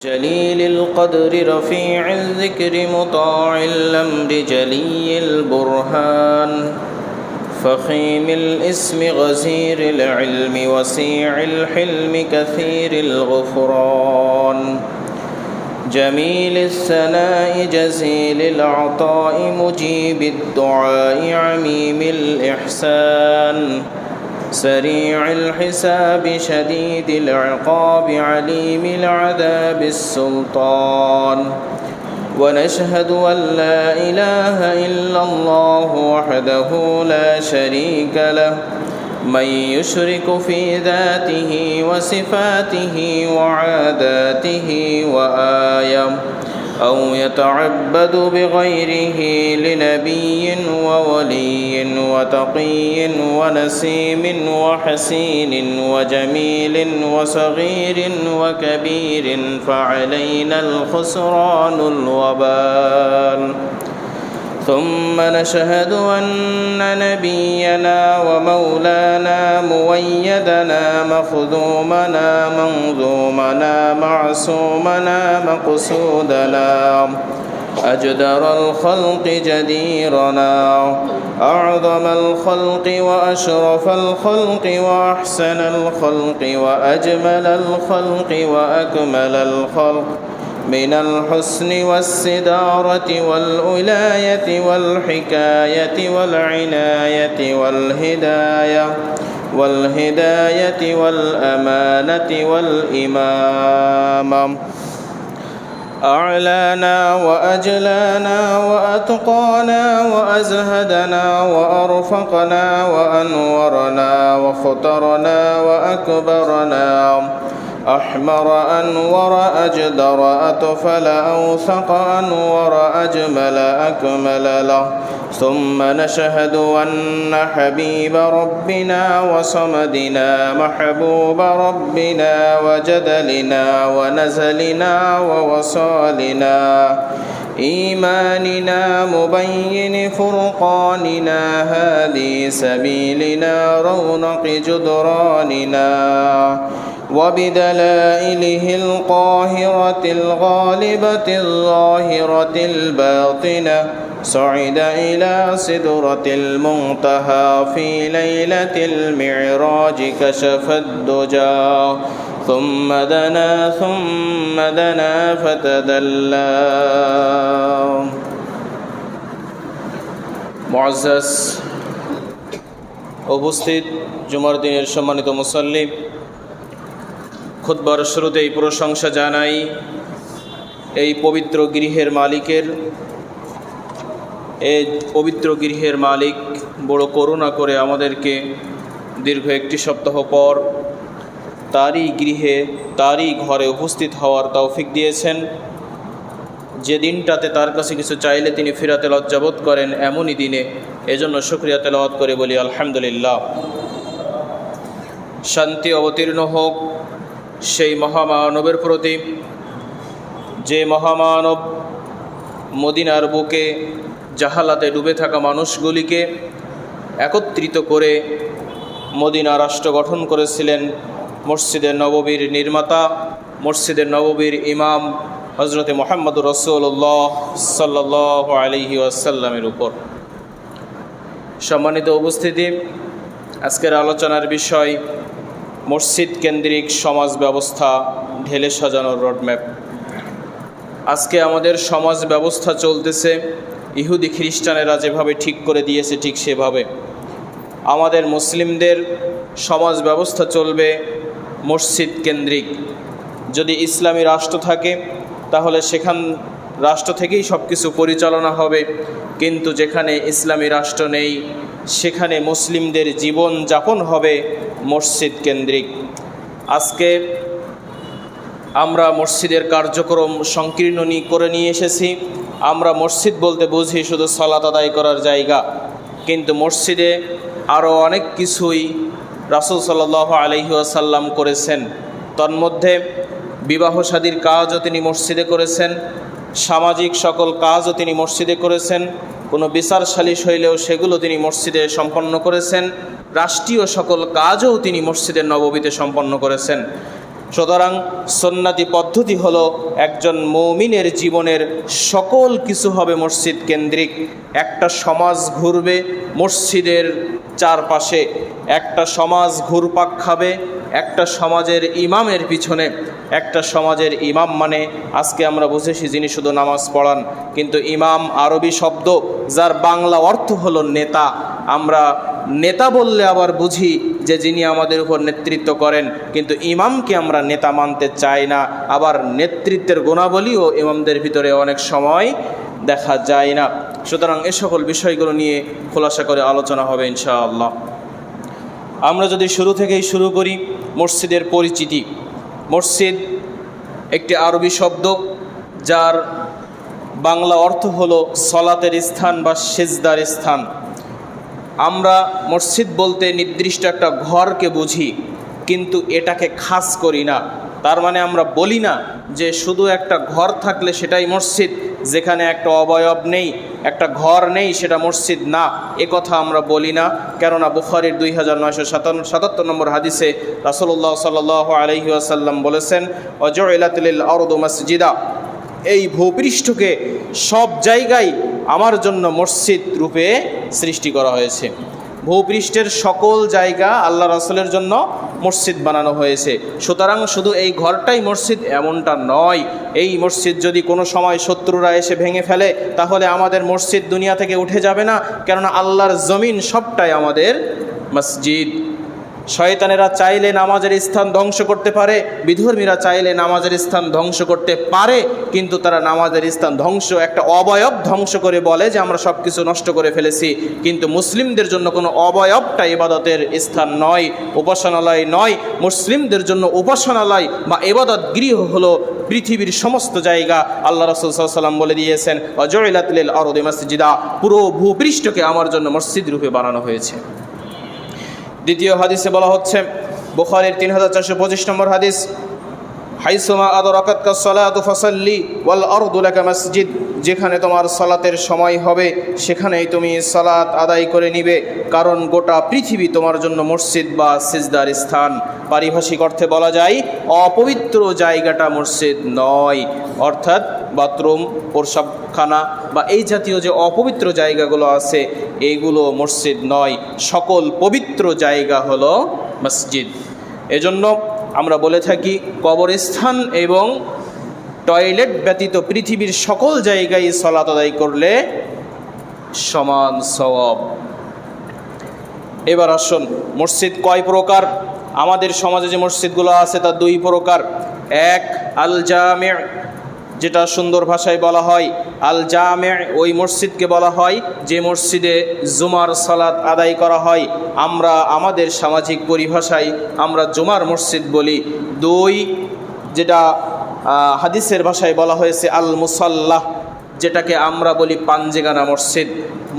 جليل القدر رفيع الذكر مطاع الأمر جلي البرهان فخيم الاسم غزير العلم وسيع الحلم كثير الغفران جميل الثناء جزيل العطاء مجيب الدعاء عميم الإحسان سريع الحساب شديد العقاب عليم العذاب السلطان ونشهد أن لا إله إلا الله وحده لا شريك له من يشرك في ذاته وصفاته وعاداته وآية أو يتعبد بغيره لنبي وولي وتقي ونسيم وحسين وجميل وصغير وكبير فعلينا الخسران الوبال ثم نشهد أن نبينا ومولانا مؤيدنا مخذومنا منظومنا معصومنا مقصودنا أجدر الخلق جديرنا أعظم الخلق وأشرف الخلق وأحسن الخلق وأجمل الخلق وأكمل الخلق من الحسن والسدارة والولاية والحكاية والعناية والهداية والأمانة والإمامة أعلانا وأجلانا وأتقانا وأزهدنا وأرفقنا وأنورنا واخترنا وأكبرنا أحمر أنور أجدر أطفل أوثق أنور أجمل أكمل له ثم نشهد أن حبيب ربنا وصمدنا محبوب ربنا وجدلنا ونزلنا ووصالنا إيماننا مبين فرقاننا هادي سبيلنا رونق جدراننا وبدلائله القاهرة الغالبة الظاهرة الباطنة صعد إلى سدرة المنتهى في ليلة المعراج كشف الدجى ثم دنا فتدلى মুআজ্জাজ উপস্থিত জুমার দিনের সম্মানিত মুসল্লি খুতবার শুরুতেই প্রশংসা জানাই এই পবিত্র গৃহের মালিকের। এই পবিত্র গৃহের মালিক বড় করুণা করে আমাদেরকে দীর্ঘ একটি সপ্তাহ পর তারই গৃহে তারই ঘরে উপস্থিত হওয়ার তৌফিক দিয়েছেন। যে দিনটাতে তার কাছে কিছু চাইলে তিনি ফিরাতে লজ্জাবোধ করেন, এমনই দিনে এজন্য শুকরিয়া তেলাওয়াত করে বলি আলহামদুলিল্লাহ। শান্তি অবতীর্ণ হোক সেই মহামানবের প্রতি, যে মহামানব মদিনার বুকে জাহালাতে ডুবে থাকা মানুষগুলিকে একত্রিত করে মদিনা রাষ্ট্র গঠন করেছিলেন। মসজিদে নববীর নির্মাতা, মসজিদে নববীর ইমাম হজরতে মুহাম্মদুর রাসূলুল্লাহ সাল্লাল্লাহু আলাইহি ওয়াসাল্লামের উপর। সম্মানিত উপস্থিতি, আজকের আলোচনার বিষয় মসজিদ কেন্দ্রিক সমাজ ব্যবস্থা ঢেলে সাজানোর রোডম্যাপ। আজকে আমাদের সমাজ ব্যবস্থা চলতেছে ইহুদি খ্রিস্টানেরা যেভাবে ঠিক করে দিয়েছে ঠিক সেভাবে। আমাদের মুসলিমদের সমাজ ব্যবস্থা চলবে মসজিদ কেন্দ্রিক। যদি ইসলামী রাষ্ট্র থাকে তাহলে সেখান রাষ্ট্র থেকেই সব কিছু পরিচালনা হবে, কিন্তু যেখানে ইসলামী রাষ্ট্র নেই সেখানে মুসলিমদের জীবন যাপন হবে মসজিদ কেন্দ্রিক। আজকে আমরা মসজিদের কার্যক্রম সংকীর্ণ করে নিয়ে এসেছি। আমরা মসজিদ বলতে বুঝি শুধু সালাত আদায় করার জায়গা, কিন্তু মসজিদে আরও অনেক কিছুই রাসূল সাল্লাল্লাহু আলাইহি ওয়াসাল্লাম করেছেন। তন্মধ্যে বিবাহ শাদীর কাজও তিনি মসজিদে করেছেন, সামাজিক সকল কাজও তিনি মসজিদে করেছেন, কোনো বিচার সালিশ হইলেও সেগুলো তিনি মসজিদে সম্পন্ন করেছেন, রাষ্ট্রীয় সকল কাজও তিনি মসজিদের নববীতে সম্পন্ন করেছেন। সুতরাং সুন্নতি পদ্ধতি হলো একজন মুমিনের জীবনের সকল কিছু হবে মসজিদ কেন্দ্রিক। একটা সমাজ ঘুরবে মসজিদের চারপাশে, একটা সমাজ ঘুরপাক খাবে একটা সমাজের ইমামের পিছনে। একটা সমাজের ইমাম মানে আজকে আমরা বুঝেছি যিনি শুধু নামাজ পড়ান, কিন্তু ইমাম আরবি শব্দ যার বাংলা অর্থ হলো নেতা। আমরা নেতা বললে আবার বুঝি যে যিনি আমাদের উপর নেতৃত্ব করেন, কিন্তু ইমামকে আমরা নেতা মানতে চাই না। আবার নেতৃত্বের গুণাবলীও ইমামদের ভিতরে অনেক সময় দেখা যায় না। সুতরাং এ সকল বিষয়গুলো নিয়ে খোলাসা করে আলোচনা হবে ইনশাআল্লাহ। আমরা যদি শুরু থেকেই শুরু করি, মসজিদের পরিচিতি। মসজিদ একটি আরবি শব্দ যার বাংলা অর্থ হলো সলাতের স্থান বা সেজদার স্থান। আমরা মসজিদ বলতে নির্দিষ্ট একটা ঘরকে বুঝি, কিন্তু এটাকে খাস করি না। তার মানে আমরা বলি না যে শুধু একটা ঘর থাকলে সেটাই মসজিদ, যেখানে একটা অবয়ব নেই, একটা ঘর নেই, সেটা মসজিদ না, এ কথা আমরা বলি না। কেননা বুখারীর 2977 নম্বর হাদিসে রাসূলুল্লাহ সাল্লাল্লাহু আলাইহি ওয়াসাল্লাম বলেছেন, ওয়াজুইলাত লিল আরদু মাসজিদা, এই ভূপৃষ্ঠকে সব জায়গায় আমার জন্য মসজিদ রূপে সৃষ্টি করা হয়েছে। ভূপৃষ্ঠের সকল জায়গা আল্লাহ রাসূলের জন্য মসজিদ বানানো হয়েছে। সুতরাং শুধু এই ঘরটাই মসজিদ এমনটা নয়। এই মসজিদ যদি কোনো সময় শত্রুরা এসে ভেঙে ফেলে তাহলে আমাদের মসজিদ দুনিয়া থেকে উঠে যাবে না, কেননা আল্লাহর জমিন সবটাই আমাদের মসজিদ। শয়তানেরা চাইলে নামাজের স্থান ধ্বংস করতে পারে, বিধর্মীরা চাইলে নামাজের স্থান ধ্বংস করতে পারে, কিন্তু তারা নামাজের স্থান ধ্বংস, একটা অবয়ব ধ্বংস করে বলে যে আমরা সব কিছু নষ্ট করে ফেলেছি। কিন্তু মুসলিমদের জন্য কোনো অবয়বটা ইবাদতের স্থান নয়, উপাসনালয় নয়। মুসলিমদের জন্য উপাসনালয় বা ইবাদত গৃহ হলো পৃথিবীর সমস্ত জায়গা। আল্লাহ রাসূল সাল্লাল্লাহু আলাইহি ওয়াসাল্লাম বলে দিয়েছেন, ওয়াজুইলাত লিল আরদি মাসজিদা, পুরো ভূপৃষ্ঠকে আমার জন্য মসজিদ রূপে বানানো হয়েছে। দ্বিতীয় হাদিসে বলা হচ্ছে, বুখারীর 3425 নম্বর হাদিস, হাইসুমা আদরাকাতকা সালাতু ফাসাল্লি ওয়াল আরদু লাকা মসজিদ, যেখানে তোমার সালাতের সময় হবে সেখানেই তুমি সালাত আদায় করে নিবে, কারণ গোটা পৃথিবী তোমার জন্য মসজিদ বা সিজদার স্থান। পারিভাষিক অর্থে বলা যায় অপবিত্র জায়গাটা মসজিদ নয়, অর্থাৎ বাথরুম, প্রস্রাবখানা বা এই জাতীয় যে অপবিত্র জায়গাগুলো আছে এইগুলো মসজিদ নয়। সকল পবিত্র জায়গা হলো মসজিদ। এজন্য আমরা বলে থাকি কবরস্থান এবং টয়লেট ব্যতীত পৃথিবীর সকল জায়গায় সালাত আদায় করলে সমান সওয়াব। এবার আসুন, মসজিদ কয় প্রকার? আমাদের সমাজে যে মসজিদগুলো আছে তা দুই প্রকার। এক, আল জামি', যেটা সুন্দর ভাষায় বলা হয় আল জামি', ওই মসজিদকে বলা হয় যে মসজিদে জুমার সালাত আদায় করা হয়। আমরা আমাদের সামাজিক পরিভাষায় আমরা জুমার মসজিদ বলি। দুই, যেটা হাদিসের ভাষায় বলা হয়েছে আল মুসাল্লাহ, যেটাকে আমরা বলি পাঞ্জেগানা মসজিদ।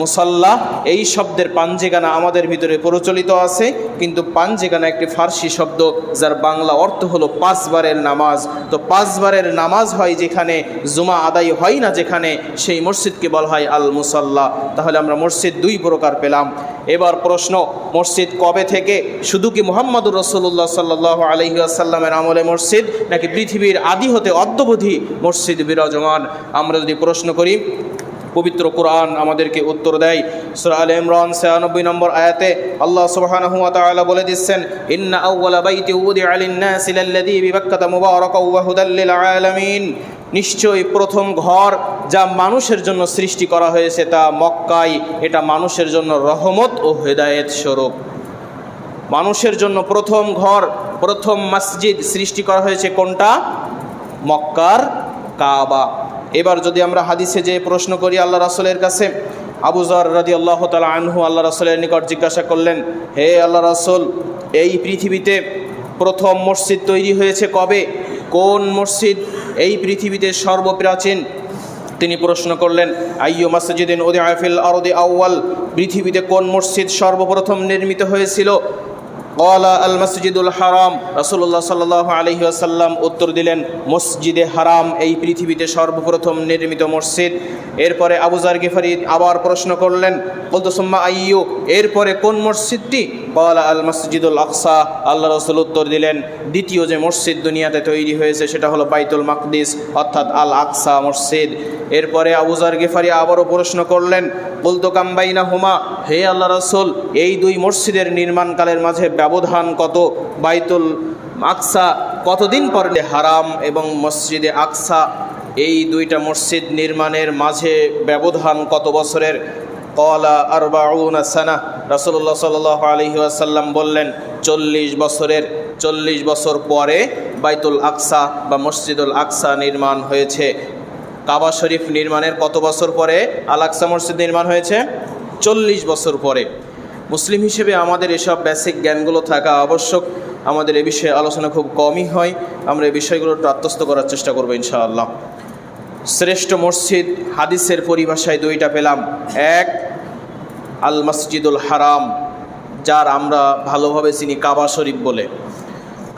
মুসাল্লাহ এই শব্দের পাঞ্জেগানা আমাদের ভিতরে প্রচলিত আছে, কিন্তু পাঞ্জেগানা একটি ফার্সি শব্দ যার বাংলা অর্থ হলো পাঁচবারের নামাজ। তো পাঁচবারের নামাজ হয় যেখানে, জুমা আদায় হয় না যেখানে, সেই মসজিদকে বলা হয় আল মুসাল্লাহ। তাহলে আমরা মসজিদ দুই প্রকার পেলাম। এবার প্রশ্ন, মসজিদ কবে থেকে? শুধু কি মুহাম্মদুর রাসূলুল্লাহ সাল্লাল্লাহু আলাইহি ওয়াসাল্লামের আমলে মসজিদ, নাকি পৃথিবীর আদি হতে অদ্যাবধি মসজিদ বিরাজমান? আমরা যদি প্রশ্ন করি, পবিত্র কোরআন আমাদেরকে উত্তর দেয়। সূরা আলে ইমরান 96 নম্বর আয়াতে আল্লাহ সুবহানাহু ওয়া তাআলা বলে দিচ্ছেন, ইন্না আউওয়ালা বাইতি উদিআ লিন-নাসি লাল্লাযী বিবাক্কাতা মুবারাকাও ওয়া হুদাল লিল আলামিন, নিশ্চয়ই প্রথম ঘর যা মানুষের জন্য সৃষ্টি করা হয়েছে তা মক্কায়। এটা মানুষের জন্য রহমত ও হেদায়েত স্বরূপ। মানুষের জন্য প্রথম ঘর, প্রথম মসজিদ সৃষ্টি করা হয়েছে কোনটা? মক্কার কাবা। এবার যদি আমরা হাদিসে যে প্রশ্ন করি আল্লাহ রাসূলের কাছে, আবু যর রাদিয়াল্লাহু তাআলা আনহু আল্লাহ রাসূলের নিকট জিজ্ঞাসা করলেন, হে আল্লাহ রাসূল, এই পৃথিবীতে প্রথম মসজিদ তৈরি হয়েছে কবে? কোন মসজিদ এই পৃথিবীতে সর্বপ্রাচীন? তিনি প্রশ্ন করলেন, আইয়ু মাসজিদিন উদিআ ফিল আরদি আউয়াল, পৃথিবীতে কোন মসজিদ সর্বপ্রথম নির্মিত হয়েছিল? ক্বালা আল মসজিদুল হারাম, রাসূলুল্লাহ সাল্লাল্লাহু আলাইহি ওয়াসাল্লাম উত্তর দিলেন, মসজিদে হারাম এই পৃথিবীতে সর্বপ্রথম নির্মিত মসজিদ। এরপরে আবু যার গিফারি আবার প্রশ্ন করলেন, বলতো সুম্মা আইয়ু, এরপরে কোন মসজিদটি? ক্বালা আল মসজিদুল আকসা, আল্লাহ রাসূল উত্তর দিলেন, দ্বিতীয় যে মসজিদ দুনিয়াতে তৈরি হয়েছে সেটা হলো বাইতুল মাকদিস অর্থাৎ আল আকসা মসজিদ। এরপরে আবু যার গিফারি আবারও প্রশ্ন করলেন, বলতো কাম বাইনাহুমা, হে আল্লাহ রাসূল, এই দুই মসজিদের নির্মাণকালের মাঝে ব্যবধান কত? বাইতুল আকসা কতদিন পরে হারাম এবং মসজিদে আকসা এই দুইটা মসজিদ নির্মাণের মাঝে ব্যবধান কত বছরের? ক্বালা আরবাউনা সানা, রাসূলুল্লাহ সাল্লাল্লাহু আলাইহি ওয়াসাল্লাম বললেন 40 বছরের। 40 বছর পরে বাইতুল আকসা বা মসজিদুল আকসা নির্মাণ হয়েছে। কাবা শরীফ নির্মাণের কত বছর পরে আল আকসা মসজিদ নির্মাণ হয়েছে? 40 বছর পরে। মুসলিম হিসেবে আমাদের এসব বেসিক জ্ঞানগুলো থাকা আবশ্যক। আমাদের এ বিষয়ে আলোচনা খুব কমই হয়, আমরা এই বিষয়গুলো আত্মস্থ করার চেষ্টা করবো ইনশাআল্লাহ। শ্রেষ্ঠ মসজিদ হাদিসের পরিভাষায় দুইটা পেলাম। এক, আল মসজিদুল হারাম, যার আমরা ভালোভাবে চিনি কাবা শরীফ বলে।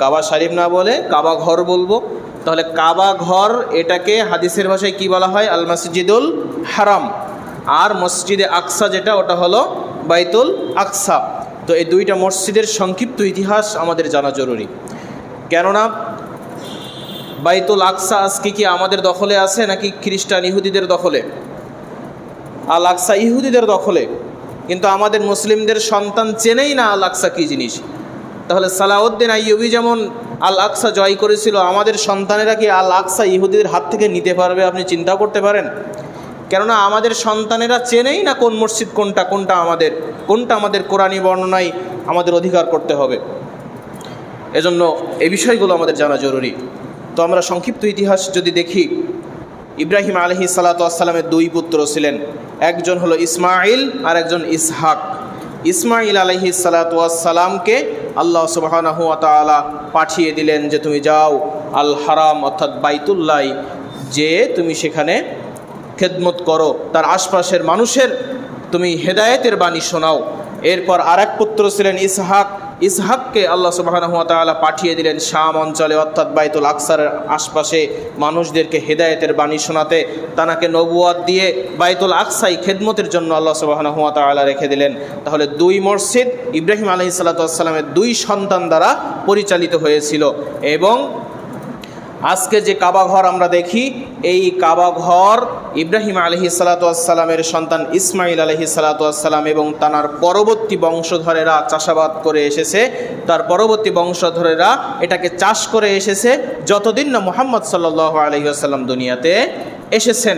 কাবা শরীফ না বলে কাবা ঘর বলবো। তাহলে কাবা ঘর এটাকে হাদিসের ভাষায় কি বলা হয়? আল মসজিদুল হারাম। আর মসজিদে আকসা যেটা, ওটা হলো বাইতুল আকসা। তো এই দুইটা মসজিদের সংক্ষিপ্ত ইতিহাস আমাদের জানা জরুরি। কেননা বাইতুল আকসা আজকে কি আমাদের দখলে আছে নাকি খ্রিস্টান ইহুদিদের দখলে? আল আকসা ইহুদিদের দখলে, কিন্তু আমাদের মুসলিমদের সন্তান চেনেই না আল আকসা কী জিনিস। তাহলে সালাউদ্দিন আইয়ুবী যেমন আল আকসা জয় করেছিল, আমাদের সন্তানেরা কি আল আকসা ইহুদিদের হাত থেকে নিতে পারবে? আপনি চিন্তা করতে পারেন? কেননা আমাদের সন্তানেরা চেনেই না কোন মসজিদ কোনটা, কোনটা আমাদের কোরআনী বর্ণনায় আমাদের অধিকার করতে হবে। এজন্য এই বিষয়গুলো আমাদের জানা জরুরি। তো আমরা সংক্ষিপ্ত ইতিহাস যদি দেখি, ইব্রাহিম আলাইহিস সালাতু ওয়াস সালামের দুই পুত্র ছিলেন, একজন হলো ইসমাইল আর একজন ইসহাক। ইসমাইল আলাইহিস সালাতু ওয়াস সালামকে আল্লাহ সুবহানাহু ওয়া তাআলা পাঠিয়ে দিলেন যে তুমি যাও আল হারাম অর্থাৎ বাইতুল্লাহ, যে তুমি সেখানে খেদমত করো, তার আশপাশের মানুষের তুমি হেদায়েতের বাণী শোনাও। এরপর আরেক পুত্র ছিলেন ইসহাক। ইসহাককে আল্লাহ সুবহানাহু ওয়া তাআলা পাঠিয়ে দিলেন শাম অঞ্চলে অর্থাৎ বাইতুল আকসার আশপাশে মানুষদেরকে হেদায়েতের বাণী শোনাতে। তানাকে নবুয়াত দিয়ে বাইতুল আকসাই খেদমতের জন্য আল্লাহ সুবহানাহু ওয়া তাআলা রেখে দিলেন। তাহলে দুই মসজিদ ইব্রাহিম আলাইহিস সালাতু ওয়াস সালামের দুই সন্তান দ্বারা পরিচালিত হয়েছিল। এবং আজকে যে কাবা ঘর আমরা দেখি, এই কাবা ঘর ইব্রাহিম আলাইহিস সালাতু ওয়াস সালামের সন্তান ইসমাইল আলাইহিস সালাতু ওয়াস সালাম এবং তার পরবর্তী বংশধরেরা চাষাবাদ করে এসেছে। তার পরবর্তী বংশধরেরা এটাকে চাষ করে এসেছে যতদিন না মুহাম্মদ সাল্লাল্লাহু আলাইহি ওয়াসাল্লাম দুনিয়াতে এসেছেন।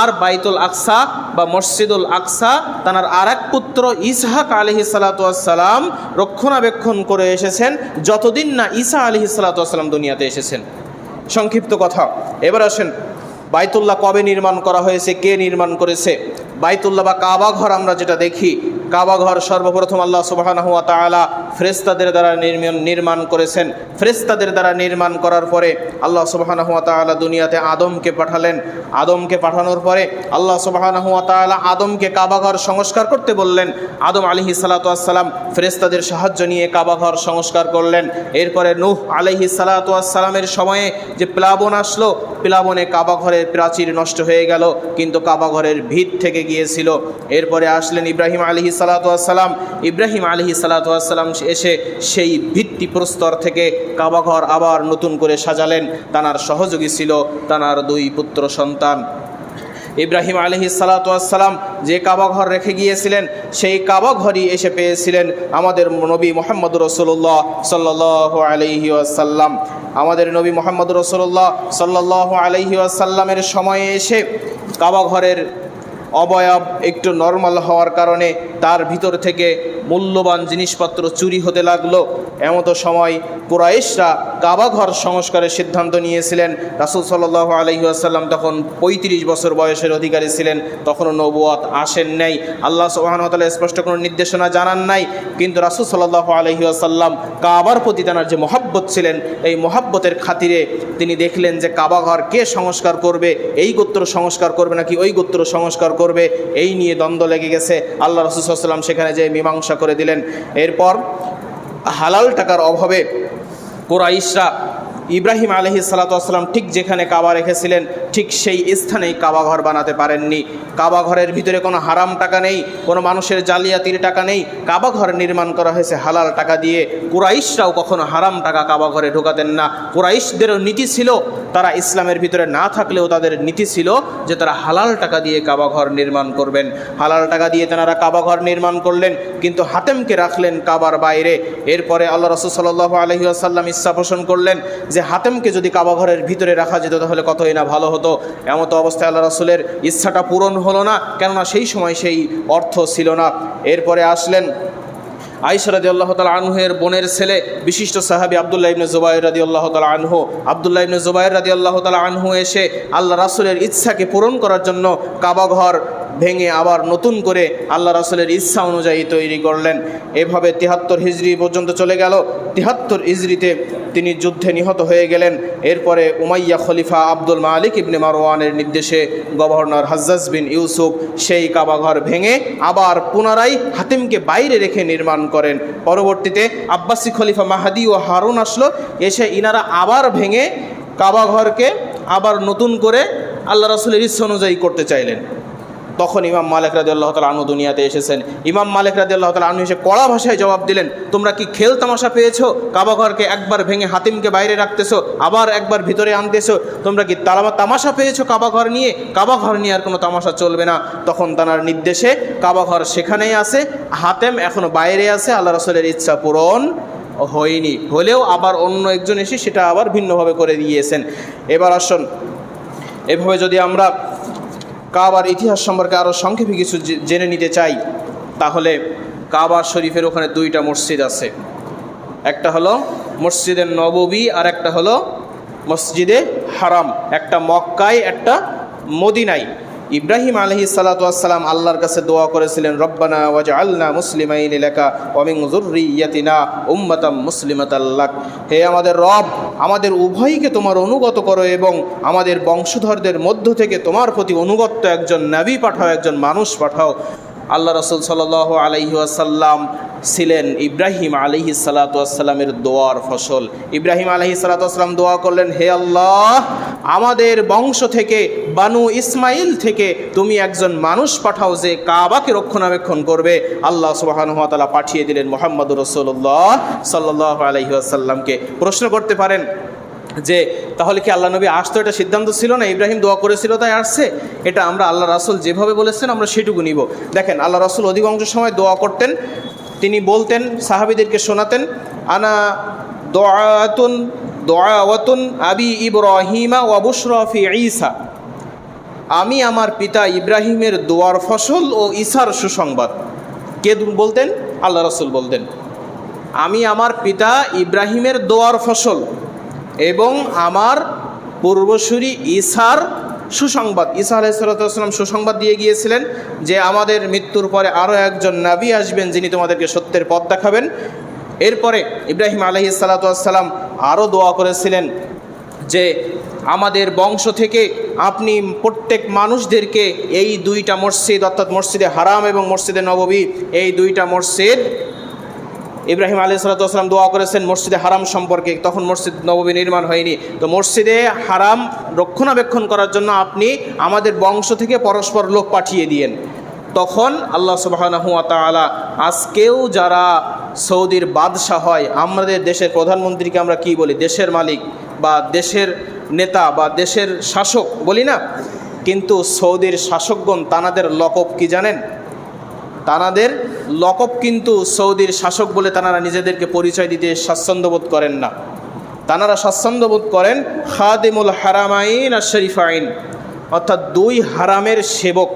আর বাইতুল আকসা বা মসজিদুল আকসা তার আরেক পুত্র ইসহাক আলাইহিস সালাতু ওয়াস সালাম রক্ষণাবেক্ষণ করে এসেছেন যতদিন না ঈসা আলাইহিস সালাতু ওয়াস সালাম দুনিয়াতে এসেছেন। সংক্ষিপ্ত কথা। এবার আসেন, বাইতুল্লাহ কবে নির্মাণ করা হয়েছে, কে নির্মাণ করেছে? বাইতুল্লাহ বা কাবা ঘর আমরা যেটা দেখি, কাবা ঘর সর্বপ্রথম আল্লাহ সুবহানাহু ওয়া তাআলা ফেরেশতাদের দ্বারা নির্মাণ করেছেন। ফেরেশতাদের দ্বারা নির্মাণ করার পরে আল্লাহ সুবহানাহু ওয়া তাআলা দুনিয়াতে আদমকে পাঠালেন। আদমকে পাঠানোর পরে আল্লাহ সুবহানাহু ওয়া তাআলা আদমকে কাবা ঘর সংস্কার করতে বললেন। আদম আলাইহিস সালাতু ওয়াস সালাম ফেরেশতাদের সাহায্য নিয়ে কাবা ঘর সংস্কার করলেন। এরপরে নূহ আলাইহিস সালাতু ওয়াস সালামের সময়ে যে প্লাবন আসলো, প্লাবনে কাবা ঘরের প্রাচীর নষ্ট হয়ে গেল, কিন্তু কাবা ঘরের ভিত থেকে গিয়েছিল। এরপরে আসলেন ইব্রাহিম আলাইহিস সালাতু ওয়াস সালাম। ইব্রাহিম আলাইহিস সালাতু ওয়াস সালাম এসে সেই ভিত্তি প্রস্তর থেকে কাবা ঘর আবার নতুন করে সাজালেন। তানার সহযোগী ছিল তানার দুই পুত্র সন্তান। ইব্রাহিম আলাইহিস সালাতু ওয়াস সালাম যে কাবা ঘর রেখে গিয়েছিলেন, সেই কাবা ঘরই এসে পেয়েছিলেন আমাদের নবী মুহাম্মদ রাসূলুল্লাহ সাল্লাল্লাহু আলাইহি ওয়াসাল্লাম। আমাদের নবী মুহাম্মদ রাসূলুল্লাহ সাল্লাল্লাহু আলাইহি ওয়াসাল্লামের সময়ে এসে কাবা ঘরের অবয়ব একটু নরমাল হওয়ার কারণে তার ভিতর থেকে মূল্যবান জিনিসপত্র চুরি হতে লাগলো। এমতো সময় কুরাইশরা কাবা ঘর সংস্কারের সিদ্ধান্ত নিয়েছিলেন। রাসূল সাল্লাল্লাহু আলাইহি ওয়াসাল্লাম তখন 35 বছর বয়সের অধিকারী ছিলেন, তখনও নবুয়ত আসেন নাই। আল্লাহ সুবহানাহু ওয়া তাআলা স্পষ্ট কোনো নির্দেশনা জানান নাই, কিন্তু রাসূল সাল্লাল্লাহু আলাইহি ওয়াসাল্লাম কাবার প্রতি তার যে মহব্বত ছিলেন, এই মহব্বতের খাতিরে তিনি দেখলেন যে কাবা ঘর কে সংস্কার করবে, এই গোত্র সংস্কার করবে নাকি ওই গোত্র সংস্কার করবে, এই নিয়ে দ্বন্দ্ব লেগে গেছে। আল্লাহ রাসূল সাল্লাল্লাহু আলাইহি ওয়াসাল্লাম সেখানে যে মীমাংসা করে দিলেন। এরপর হালাল টাকার অভাবে কুরাইশরা ইব্রাহিম আলাইহিস সালাতু ওয়াস সালাম ঠিক যেখানে কাবা রেখেছিলেন ঠিক সেই স্থানেই কাবা ঘর বানাতে পারেননি। কাবা ঘরের ভিতরে কোনো হারাম টাকা নেই, কোনো মানুষের জালিয়াতির টাকা নেই। কাবা ঘর নির্মাণ করা হয়েছে হালাল টাকা দিয়ে। কুরাইশরাও কখনো হারাম টাকা কাবা ঘরে ঢোকাতেন না। কুরাইশদেরও নীতি ছিল, তারা ইসলামের ভিতরে না থাকলেও তাদের নীতি ছিল যে তারা হালাল টাকা দিয়ে কাবা ঘর নির্মাণ করবেন। হালাল টাকা দিয়ে তেনারা কাবা ঘর নির্মাণ করলেন, কিন্তু হাতেমকে রাখলেন কাবার বাইরে। এরপরে আল্লাহ রাসূল সাল্লাল্লাহু আলাইহি ওয়াসাল্লাম ইচ্ছা পোষণ করলেন যে হাতেমকে যদি কাবা ঘরের ভিতরে রাখা যেত তাহলে কতই না ভালো হতো। এমতো অবস্থায় আল্লাহ রাসূলের ইচ্ছাটা পূরণ হলো না, কেননা সেই সময় সেই অর্থ ছিল না। এরপরে আসলেন আয়েশা রাদিয়াল্লাহু তাআলা আনহুর বোনের ছেলে বিশিষ্ট সাহাবী আব্দুল্লাহ ইবনে জুবাইর রাদিয়াল্লাহু তাআলা আনহু। আব্দুল্লাহ ইবনে জুবাইর রাদিয়াল্লাহু তাআলা আনহু এসে আল্লাহ রাসূলের ইচ্ছাকে পূরণ করার জন্য কাবা ঘর ভেঙে আবার নতুন করে আল্লাহ রাসূলের ইচ্ছা অনুযায়ী তৈরি করলেন। এভাবে ৭৩ হিজরি পর্যন্ত চলে গেল। ৭৩ হিজরিতে তিনি যুদ্ধে নিহত হয়ে গেলেন। এরপরে উমাইয়া খলিফা আব্দুল মালিক ইবনে মারওয়ানের নির্দেশে গভর্নর হাজ্জাজ বিন ইউসুফ সেই কাবাঘর ভেঙে আবার পুনরায় হাতিমকে বাইরে রেখে নির্মাণ করেন। পরবর্তীতে আব্বাসী খলিফা মাহাদি ও হারুন আসলো, এসে ইনারা আবার ভেঙে কাবাঘরকে আবার নতুন করে আল্লাহ রাসূলের ইচ্ছা অনুযায়ী করতে চাইলেন। তখন ইমাম মালিক রাদিয়াল্লাহু তাআলা আনহু দুনিয়াতে এসেছেন। ইমাম মালিক রাদিয়াল্লাহু তাআলা আনহু এসে কড়া ভাষায় জবাব দিলেন, তোমরা কি খেল তামাশা পেয়েছো? কাবাঘরকে একবার ভেঙে হাতিমকে বাইরে রাখতেছো, আবার একবার ভিতরে আনতেছো। তোমরা কি তামাশা পেয়েছো কাবাঘর নিয়ে? কাবাঘর নিয়ে আর কোনো তামাশা চলবে না। তখন তার নির্দেশে কাবাঘর সেখানেই আছে, হাতেম এখনো বাইরে আছে। আল্লাহ রাসূলের ইচ্ছা পূরণ হয়নি, হলেও আবার অন্য একজন এসে সেটা আবার ভিন্নভাবে করে দিয়েছেন। এবার আসুন, এভাবে যদি আমরা কাবার ইতিহাস সম্পর্কে আরও সংক্ষেপে কিছু জেনে নিতে চাই, তাহলে কাবা শরীফের ওখানে দুইটা মসজিদ আছে। একটা হলো মসজিদে নববী আর একটা হলো মসজিদে হারাম। একটা মক্কায়, একটা মদিনায়। ইব্রাহিম আলাইহিস সালাতু ওয়াস সালাম আল্লাহর কাছে দোয়া করেছিলেন, রব্বানা ওয়াজআলনা মুসলিমাইন লাকা ওয়া মিন যুররিয়াতিনা উম্মাতাম মুসলিমাতাল লাক। হে আমাদের রব, আমাদের উভয়কে তোমার অনুগত করো এবং আমাদের বংশধরদের মধ্য থেকে তোমার প্রতি অনুগত একজন নবী পাঠাও, একজন মানুষ পাঠাও। আল্লাহ রাসূল সাল্লাল্লাহু আলাইহি ওয়াসাল্লাম ছিলেন ইব্রাহিম আলাইহিস সালাতু ওয়াস সালামের দোয়ার ফসল। ইব্রাহিম আলাইহিস সালাতু ওয়াস সালাম দোয়া করলেন, হে আল্লাহ, আমাদের বংশ থেকে বানু ইসমাইল থেকে তুমি একজন মানুষ পাঠাও যে কাবাকে রক্ষণাবেক্ষণ করবে। আল্লাহ সুবহানাহু ওয়া তাআলা পাঠিয়ে দিলেন মুহাম্মদুর রাসূলুল্লাহ সাল্লাল্লাহু আলাইহি ওয়াসাল্লামকে। প্রশ্ন করতে পারেন যে তাহলে কি আল্লাহ নবী আসতো, এটা সিদ্ধান্ত ছিল না? ইব্রাহিম দোয়া করেছিল তাই আসছে? এটা আমরা আল্লাহ রাসূল যেভাবে বলেছেন আমরা সেটুকু নিব। দেখেন, আল্লাহ রাসূল অধিকাংশ সময় দোয়া করতেন। তিনি বলতেন, সাহাবীদেরকে শোনাতেন, আনা দোয়াওয়াতুন আবি ইব্রাহিমা ওয়া বুশরা ফি ঈসা। আমি আমার পিতা ইব্রাহিমের দোয়ার ফসল ও ঈসার সুসংবাদ। কে বলতেন? আল্লাহ রাসূল বলতেন, আমি আমার পিতা ইব্রাহিমের দোয়ার ফসল এবং আমার পূর্বসূরি ঈসার সুসংবাদ। ঈসা আলাইহিস সালাতু ওয়াস সালাম সুসংবাদ দিয়ে গিয়েছিলেন যে আমাদের মৃত্যুর পরে আরও একজন নবী আসবেন যিনি তোমাদেরকে সত্যের পথ দেখাবেন। এরপরে ইব্রাহিম আলাইহিস সালাতু ওয়াস সালাম আরও দোয়া করেছিলেন যে আমাদের বংশ থেকে আপনি প্রত্যেক মানুষদেরকে এই দুইটা মসজিদ, অর্থাৎ মসজিদে হারাম এবং মসজিদে নববী, এই দুইটা মসজিদ, ইব্রাহিম আলাইহিস সালাতু ওয়াস সালাম দোয়া করেছেন মসজিদে হারাম সম্পর্কে। তখন মসজিদ নববী নির্মাণ হয়নি। তো মসজিদে হারাম রক্ষণাবেক্ষণ করার জন্য আপনি আমাদের বংশ থেকে পরস্পর লোক পাঠিয়ে দিয়েন। তখন আল্লাহ সুবহানাহু ওয়া তাআলা আজকেও যারা সৌদির বাদশাহ হয়, আমাদের দেশের প্রধানমন্ত্রীকে আমরা কি বলি? দেশের মালিক বা দেশের নেতা বা দেশের শাসক বলি না? কিন্তু সৌদির শাসকগণ তানাদের লকব কি জানেন? তানাদের লকব কিন্তু সৌদির শাসক বলে তানারা নিজেদেরকে পরিচয় দিতে স্বাচ্ছন্দ্যবোধ করেন না। তানারা স্বাচ্ছন্দ্যবোধ করেন খাদিমুল হারামাইন আর শরীফাইন, অর্থাৎ দুই হারামের সেবক।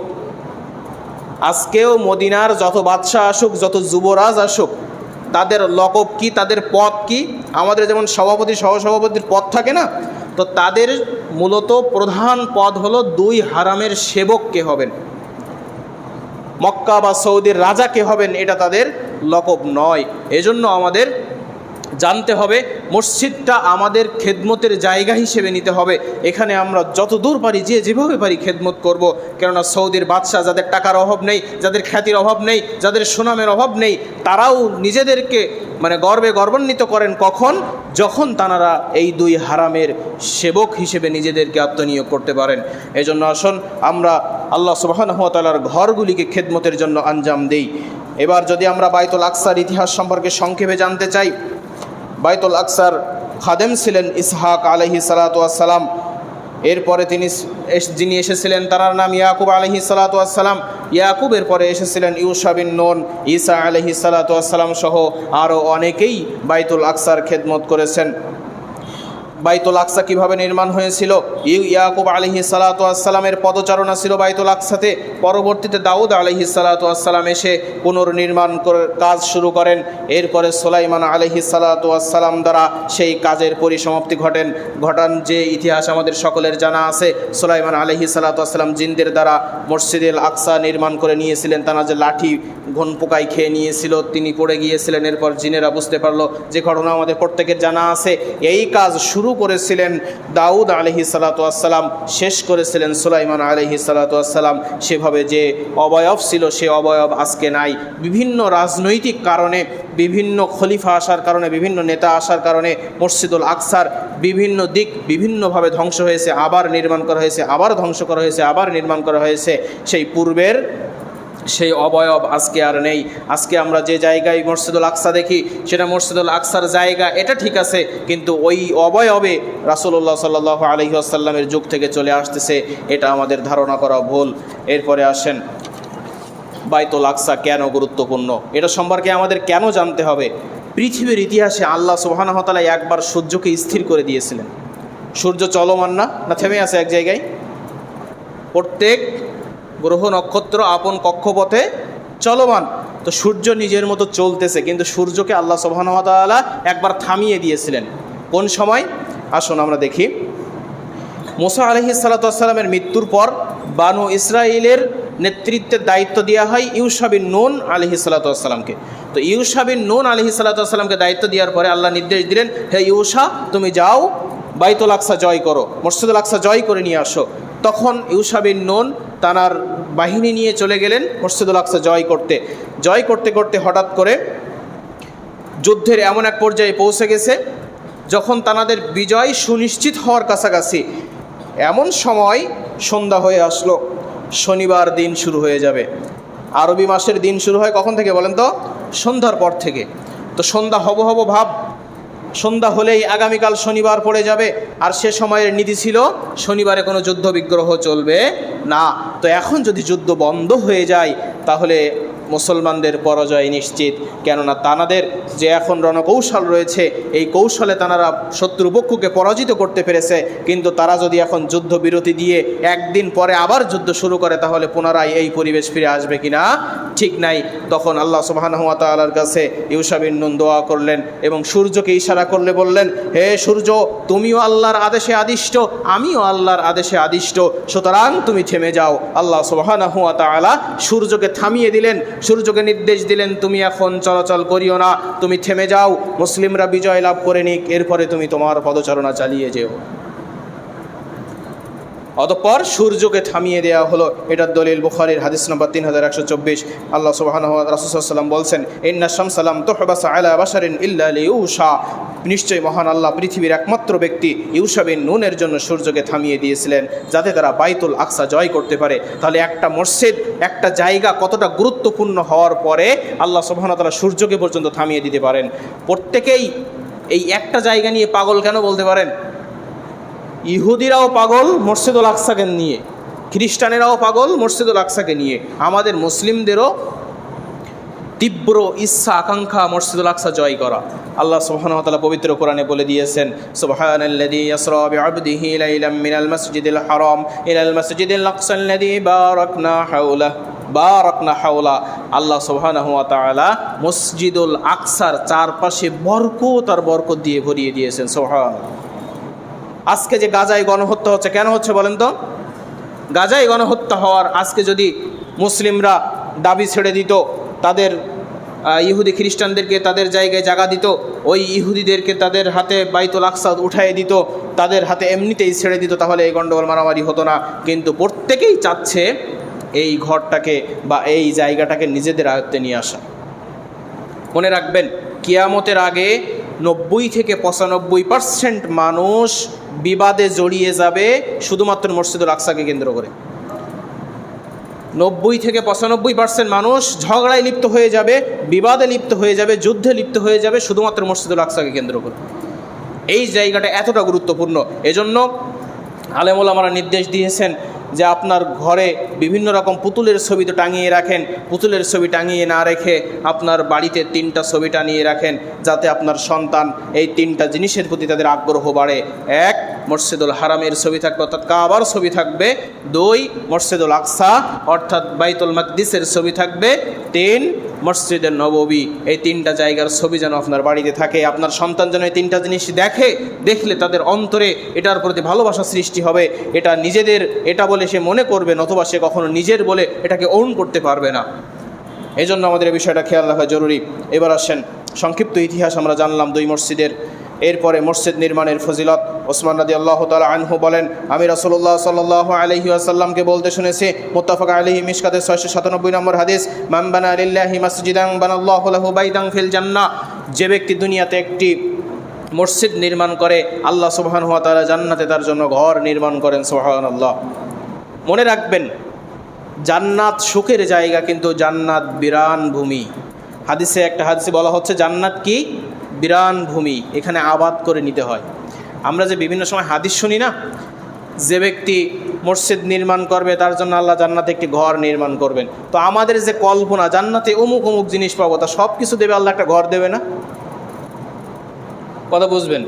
আজকেও মদিনার যত বাদশাহ আসুক, যত যুবরাজ আসুক, তাদের লকব কি, তাদের পদ কি? আমাদের যেমন সভাপতি সহসভাপতির পদ থাকে না, তো তাদের মূলত প্রধান পদ হলো দুই হারামের সেবক কে হবেন, মক্কা বা সৌদির রাজা কে হবেন, এটা তাদের লকব নয়। এজন্য আমাদের জানতে হবে মসজিদটা আমাদের খেদমতের জায়গা হিসেবে নিতে হবে। এখানে আমরা যত দূর পারি যেভাবে পারি খেদমত করব। কেননা সৌদির বাদশাহ, যাদের টাকার অভাব নেই, যাদের খ্যাতির অভাব নেই, যাদের সুনামের অভাব নেই, তারাও নিজেদেরকে গর্বে গর্বান্বিত করেন কখন? যখন তারা এই দুই হারামের সেবক হিসেবে নিজেদেরকে আত্মনিয়োগ করতে পারেন। এজন্য আসুন আমরা আল্লাহ সুবহানাহু ওয়া তাআলার ঘরগুলিকে খেদমতের জন্য আঞ্জাম দেই। এবার যদি আমরা বাইতুল আকসার ইতিহাস সম্পর্কে সংক্ষেপে জানতে চাই, বাইতুল আকসার খাদেম ছিলেন ইসহাক আলাইহিস সালাতু ওয়াস সালাম। এরপরে যিনি এসেছিলেন তার নাম ইয়াকুব আলাইহিস সালাতু ওয়াস সালাম। ইয়াকুবের পরে এসেছিলেন ইউশা বিন নুন, ঈসা আলাইহিস সালাতু ওয়াস সালাম সহ আরও অনেকেই বাইতুল আকসার খেদমত করেছেন। বাইতুল আকসা কীভাবে নির্মাণ হয়েছিল? ইয়াকুব আলাইহিস সালাতু ওয়াস সালামের পদচারণা ছিল বাইতুল আকসাতে। পরবর্তীতে দাউদ আলাইহিস সালাতু ওয়াস সালাম এসে পুনর্নির্মাণ কাজ শুরু করেন। এরপরে সুলাইমান আলাইহিস সালাতু ওয়াস সালাম দ্বারা সেই কাজের পরিসমাপ্তি ঘটান যে ইতিহাস আমাদের সকলের জানা আছে। সুলাইমান আলাইহিস সালাতু ওয়াস সালাম জিনদের দ্বারা মসজিদুল আকসা নির্মাণ করে নিয়েছিলেন। তারা যে লাঠি ঘন পোকায় খেয়ে নিয়েছিল, তিনি পড়ে গিয়েছিলেন। এরপর জিনেরা বুঝতে পারলো, যে ঘটনা আমাদের প্রত্যেকের জানা আছে। এই কাজ শুরু করেছিলেন দাউদ আলাইহিস সালাতু ওয়াস সালাম, শেষ করেছিলেন সুলাইমান আলাইহিস সালাতু ওয়াস সালাম। সেভাবে যে অবয়ব ছিল সে অবয়ব আজকে নাই। বিভিন্ন রাজনৈতিক কারণে, বিভিন্ন খলিফা আসার কারণে, বিভিন্ন নেতা আসার কারণে মসজিদুল আকসার বিভিন্ন দিক বিভিন্নভাবে ধ্বংস হয়েছে, আবার নির্মাণ করা হয়েছে, আবার ধ্বংস করা হয়েছে, আবার নির্মাণ করা হয়েছে। সেই পূর্বের সেই অবয়ব আজকে আর নেই। আজকে আমরা যে জায়গায় মসজিদুল আকসা দেখি সেটা মসজিদুল আকসার জায়গা, এটা ঠিক আছে, কিন্তু ওই অবয়বে রাসূলুল্লাহ সাল্লাল্লাহু আলাইহি ওয়াসাল্লামের যুগ থেকে চলে আসতেছে, এটা আমাদের ধারণা করা ভুল। এরপরে আসেন বাইতুল আকসা কেন গুরুত্বপূর্ণ, এটা সম্পর্কে আমাদের কেন জানতে হবে। পৃথিবীর ইতিহাসে আল্লাহ সুবহানাহু ওয়া তাআলা একবার সূর্যকে স্থির করে দিয়েছিলেন। সূর্য চলমান না থেমে আছে এক জায়গায়? প্রত্যেক গ্রহ নক্ষত্র আপন কক্ষপথে চলমান। তো সূর্য নিজের মতো চলতেছে, কিন্তু সূর্যকে আল্লাহ সুবহানাহু ওয়া তাআলা একবার থামিয়ে দিয়েছিলেন। কোন সময়? আসুন আমরা দেখি। মুসা আলাইহিস সালাতু ওয়াস সালামের মৃত্যুর পর বানু ইসরাইলের নেতৃত্বের দায়িত্ব দেওয়া হয় ইউশা বিন নুন আলাইহিস সালাতু ওয়াস সালামকে। তো ইউশা বিন নুন আলাইহিস সালাতু ওয়াস সালামকে দায়িত্ব দেওয়ার পরে আল্লাহ নির্দেশ দিলেন, হে ইউশা, তুমি যাও বাইতুল আকসা জয় করো, মসজিদুল আকসা জয় করে নিয়ে আসো। তখন ইউশা বিন নুন তার বাহিনী নিয়ে চলে গেলেন মসজিদুল আকসা জয় করতে করতে হঠাৎ করে যুদ্ধের এমন এক পর্যায়ে পৌঁছে গেছে যখন তাদের বিজয় সুনিশ্চিত হওয়ার কাছাকাছি। এমন সময় সন্ধ্যা হয়ে আসলো, শনিবার দিন শুরু হয়ে যাবে। আরবি মাসের দিন শুরু হয় কখন থেকে বলেন তো? সন্ধ্যার পর থেকে। তো সন্ধ্যা হব ভাব, সন্ধ্যা হলেই আগামীকাল শনিবার পড়ে যাবে। আর সে সময়ের নীতি ছিল শনিবারে কোনো যুদ্ধ বিগ্রহ চলবে না। তো এখন যদি যুদ্ধ বন্ধ হয়ে যায় তাহলে মুসলমানদের পরাজয় নিশ্চিত। কেননা তানাদের যে এখন রণকৌশল রয়েছে, এই কৌশলে তানারা শত্রুপক্ষকে পরাজিত করতে পেরেছে। কিন্তু তারা যদি এখন যুদ্ধ বিরতি দিয়ে একদিন পরে আবার যুদ্ধ শুরু করে তাহলে পুনরায় এই পরিবেশ ফিরে আসবে কিনা ঠিক নাই। তখন আল্লাহ সুবহানাহু ওয়া তাআলার কাছে ইউশা বিন নুন দোয়া করলেন এবং সূর্যকে ইশারা করলে বললেন, হে সূর্য, তুমিও আল্লাহর আদেশে আদিষ্ট, আমিও আল্লাহর আদেশে আদিষ্ট, সুতরাং তুমি থেমে যাও। আল্লাহ সুবহানাহু ওয়া তাআলা সূর্যকে থামিয়ে দিলেন, সূর্যকে নির্দেশ দিলেন, তুমি এখন চলাচল করিও না, তুমি থেমে যাও, মুসলিমরা বিজয় লাভ করে নিক, এরপরে তুমি তোমার পদচারণা চালিয়ে যেও। অতঃপর সূর্যকে থামিয়ে দেওয়া হলো। এটার দলিল বুখারীর হাদিস নম্বর 3124। আল্লাহ সুবহানাহু ওয়া তাআলা রাসূল সাল্লাল্লাহু আলাইহি ওয়াসাল্লাম বলছেন, ইন্না শামসা লাম তুহবাস আলা বাশারিন ইল্লা লিইউশা, নিশ্চয়ই মহান আল্লাহ পৃথিবীর একমাত্র ব্যক্তি ইউশা বিন নুনের জন্য সূর্যকে থামিয়ে দিয়েছিলেন যাতে তারা বাইতুল আকসা জয় করতে পারে। তাহলে একটা মসজিদ, একটা জায়গা কতটা গুরুত্বপূর্ণ হওয়ার পরে আল্লাহ সুবহানাহু ওয়া তাআলা সূর্যকে পর্যন্ত থামিয়ে দিতে পারেন। প্রত্যেকেই এই একটা জায়গা নিয়ে পাগল কেন বলতে পারেন? ইহুদিরাও পাগল মসজিদুল আকসাকে নিয়ে, খ্রিস্টানেরাও পাগল মসজিদুল আকসাকে নিয়ে, আমাদের মুসলিমদেরও তীব্র ইচ্ছা আকাঙ্ক্ষা মসজিদুল আকসা জয় করা। আল্লাহ সুবহানাহু ওয়া তাআলা পবিত্র কোরআনে বলে দিয়েছেন, সুবহানাল্লাযী ইয়াসরা বিআবদিহি লাইলাম মিনাল মাসজিদিল হারাম ইলাল মাসজিদিল আকসাল্লাযী বারাকনা হাওলা। আল্লাহ সুবহানাহু ওয়া তাআলা মসজিদুল আকসার চারপাশে বরকত দিয়ে ভরিয়ে দিয়েছেন। সুবহানাল্লাহ। আজকে যে গাজায় গণহত্যা হচ্ছে, কেন হচ্ছে বলেন তো? গাজায় গণহত্যা হওয়ার আজকে যদি মুসলিমরা দাবি ছেড়ে দিত, তাদের ইহুদি খ্রিস্টানদেরকে তাদের জায়গায় জায়গা দিত, ওই ইহুদিদেরকে তাদের হাতে বাইতুল আকসা উঠায় দিত, তাদের হাতে এমনিতেই ছেড়ে দিত, তাহলে এই গণ্ডগোল মারামারি হতো না। কিন্তু প্রত্যেকেই চাচ্ছে এই ঘরটাকে বা এই জায়গাটাকে নিজেদের আয়ত্তে নিয়ে আসা। মনে রাখবেন, কিয়ামতের আগে 90 থেকে 95% মানুষ বিবাদে জড়িয়ে যাবে শুধুমাত্র মসজিদুল আকসাকে কেন্দ্র করে। 90 থেকে 95% মানুষ ঝগড়ায় লিপ্ত হয়ে যাবে, বিবাদে লিপ্ত হয়ে যাবে, যুদ্ধে লিপ্ত হয়ে যাবে শুধুমাত্র মসজিদুল আকসাকে কেন্দ্র করে। এই জায়গাটা এতটা গুরুত্বপূর্ণ, এজন্য আলেম ওলামারা নির্দেশ দিয়েছেন যে আপনার ঘরে বিভিন্ন রকম পুতুলের ছবি তো টাঙিয়ে রাখেন, পুতুলের ছবি টাঙিয়ে না রেখে আপনার বাড়িতে 3টা ছবি টাঙিয়ে রাখেন, যাতে আপনার সন্তান এই 3টা জিনিসের প্রতি তাদের আগ্রহ বাড়ে। 1, মসজিদুল হারামের ছবি থাকবে অর্থাৎ কাবার ছবি থাকবে। 2, মসজিদুল আকসা অর্থাৎ বাইতুল মাকদিসের ছবি থাকবে। 3, মসজিদে নববী। এই 3টা জায়গার ছবি যেন আপনার বাড়িতে থাকে। আপনার সন্তান যেন এই 3টা জিনিস দেখলে তাদের অন্তরে এটার প্রতি ভালোবাসা সৃষ্টি হবে। এটা নিজেদের এটা বলে সে মনে করবে, নতুবা সে কখনো নিজের বলে এটাকে ওন করতে পারবে না। এই জন্য আমাদের এই বিষয়টা খেয়াল রাখা জরুরি। এবার আসেন, সংক্ষিপ্ত ইতিহাস আমরা জানলাম 2 মসজিদের। এরপরে মসজিদ নির্মাণের ফজিলত। ওসমান রাদিয়াল্লাহু তাআলা আনহু বলেন, আমি রাসূলুল্লাহ সাল্লাল্লাহু আলাইহি ওয়াসাল্লামকে বলতে শুনেছি, মুত্তাফাক আলাইহি, মিশকাতের 697 নম্বর হাদিস, মান বানা লিল্লাহি মাসজিদান বানাল্লাহু লাহু বাইতান ফিল জান্নাহ। যে ব্যক্তি দুনিয়াতে একটি মসজিদ নির্মাণ করে, আল্লাহ সুবহানাহু ওয়া তাআলা জান্নাতে তার জন্য ঘর নির্মাণ করেন। সুবহানাল্লাহ। মনে রাখবেন, জান্নাত সুখের জায়গা, কিন্তু জান্নাত বিরান ভূমি। হাদিসে বলা হচ্ছে জান্নাত কি? বিরান ভূমি, এখানে আবাদ করে নিতে হয়। আমরা যে বিভিন্ন সময় হাদিস শুনি না, যে ব্যক্তি মসজিদ নির্মাণ করবে তার জন্য আল্লাহ জান্নাতে একটি ঘর নির্মাণ করবেন। তো আমাদের যে কল্পনা জান্নাতে অমুক অমুক জিনিস পাবো, তা সব কিছু দেবে আল্লাহ, একটা ঘর দেবে না? কথা বুঝবেন।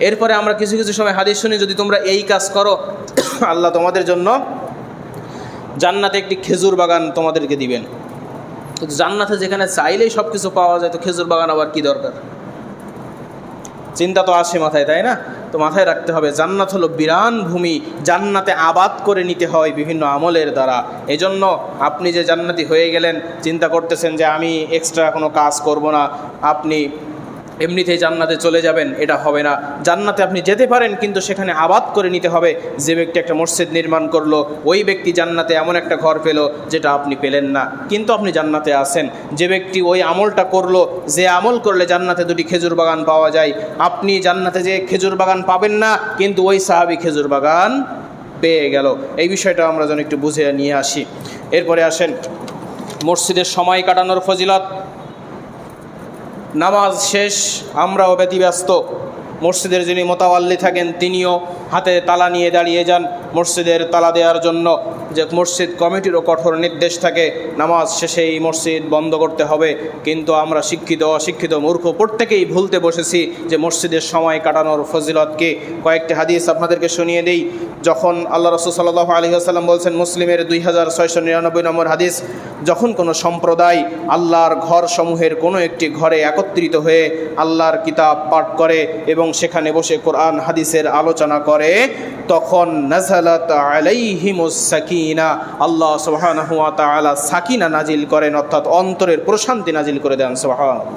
এরপরে আমরা কিছু কিছু সময় হাদিস শুনি, যদি তোমরা এই কাজ করো আল্লাহ তোমাদের জন্য জান্নাতে একটি খেজুর বাগান তোমাদেরকে দিবেন। তো জান্নাতে যেখানে চাইলেই সব কিছু পাওয়া যায়, তো খেজুর বাগান আবার কি দরকার? চিন্তা তো আসে মাথায়, তাই না? তো মাথায় রাখতে হবে, জান্নাত হলো বিরান ভূমি, জান্নাতে আবাদ করে নিতে হয় বিভিন্ন আমলের দ্বারা। এজন্য আপনি যে জান্নাতি হয়ে গেলেন, চিন্তা করতেছেন যে আমি এক্সট্রা কোনো কাজ করব না, আপনি এমনিতেই জান্নাতে চলে যাবেন, এটা হবে না। জান্নাতে আপনি যেতে পারেন, কিন্তু সেখানে আবাদ করে নিতে হবে। যে ব্যক্তি একটা মসজিদ নির্মাণ করলো, ওই ব্যক্তি জান্নাতে এমন একটা ঘর পেল যেটা আপনি পেলেন না, কিন্তু আপনি জান্নাতে আছেন। যে ব্যক্তি ওই আমলটা করলো, যে আমল করলে জান্নাতে 2টি খেজুর বাগান পাওয়া যায়, আপনি জান্নাতে যে খেজুর বাগান পাবেন না, কিন্তু ওই সাহাবী খেজুর বাগান পেয়ে গেল। এই বিষয়টা আমরা যেন একটু বুঝে নিয়ে আসি। এরপরে আসেন মসজিদের সময় কাটানোর ফজিলত। নামাজ শেষ, আমরাও ব্যতিব্যস্ত, মসজিদের যিনি মোতাওয়াল্লি থাকেন তিনিও হাতে তালা নিয়ে দাঁড়িয়ে যান মসজিদের তালা দেওয়ার জন্য। যে মসজিদ কমিটিরও কঠোর নির্দেশ থাকে নামাজ শেষে এই মসজিদ বন্ধ করতে হবে, কিন্তু আমরা শিক্ষিত অশিক্ষিত মূর্খ প্রত্যেকেই ভুলতে বসেছি যে মসজিদের সময় কাটানোর ফজিলতকে। কয়েকটি হাদিস আপনাদেরকে শুনিয়ে দেই। যখন আল্লাহ রাসূল সাল্লাল্লাহু আলাইহি ওয়াসাল্লাম বলছেন, মুসলিমের 2699 নম্বর হাদিস, যখন কোনো সম্প্রদায় আল্লাহর ঘর সমূহের কোনো একটি ঘরে একত্রিত হয়ে আল্লাহর কিতাব পাঠ করে এবং সেখানে বসে কোরআন হাদিসের আলোচনা করে, তখন নাযালাত আলাইহিমুস সাকিনা, আল্লাহ সুবহানাহু ওয়া তাআলা সাকিনা নাজিল করেন, অর্থাৎ অন্তরের প্রশান্তি নাজিল করে দেন। সুবহানাল্লাহ।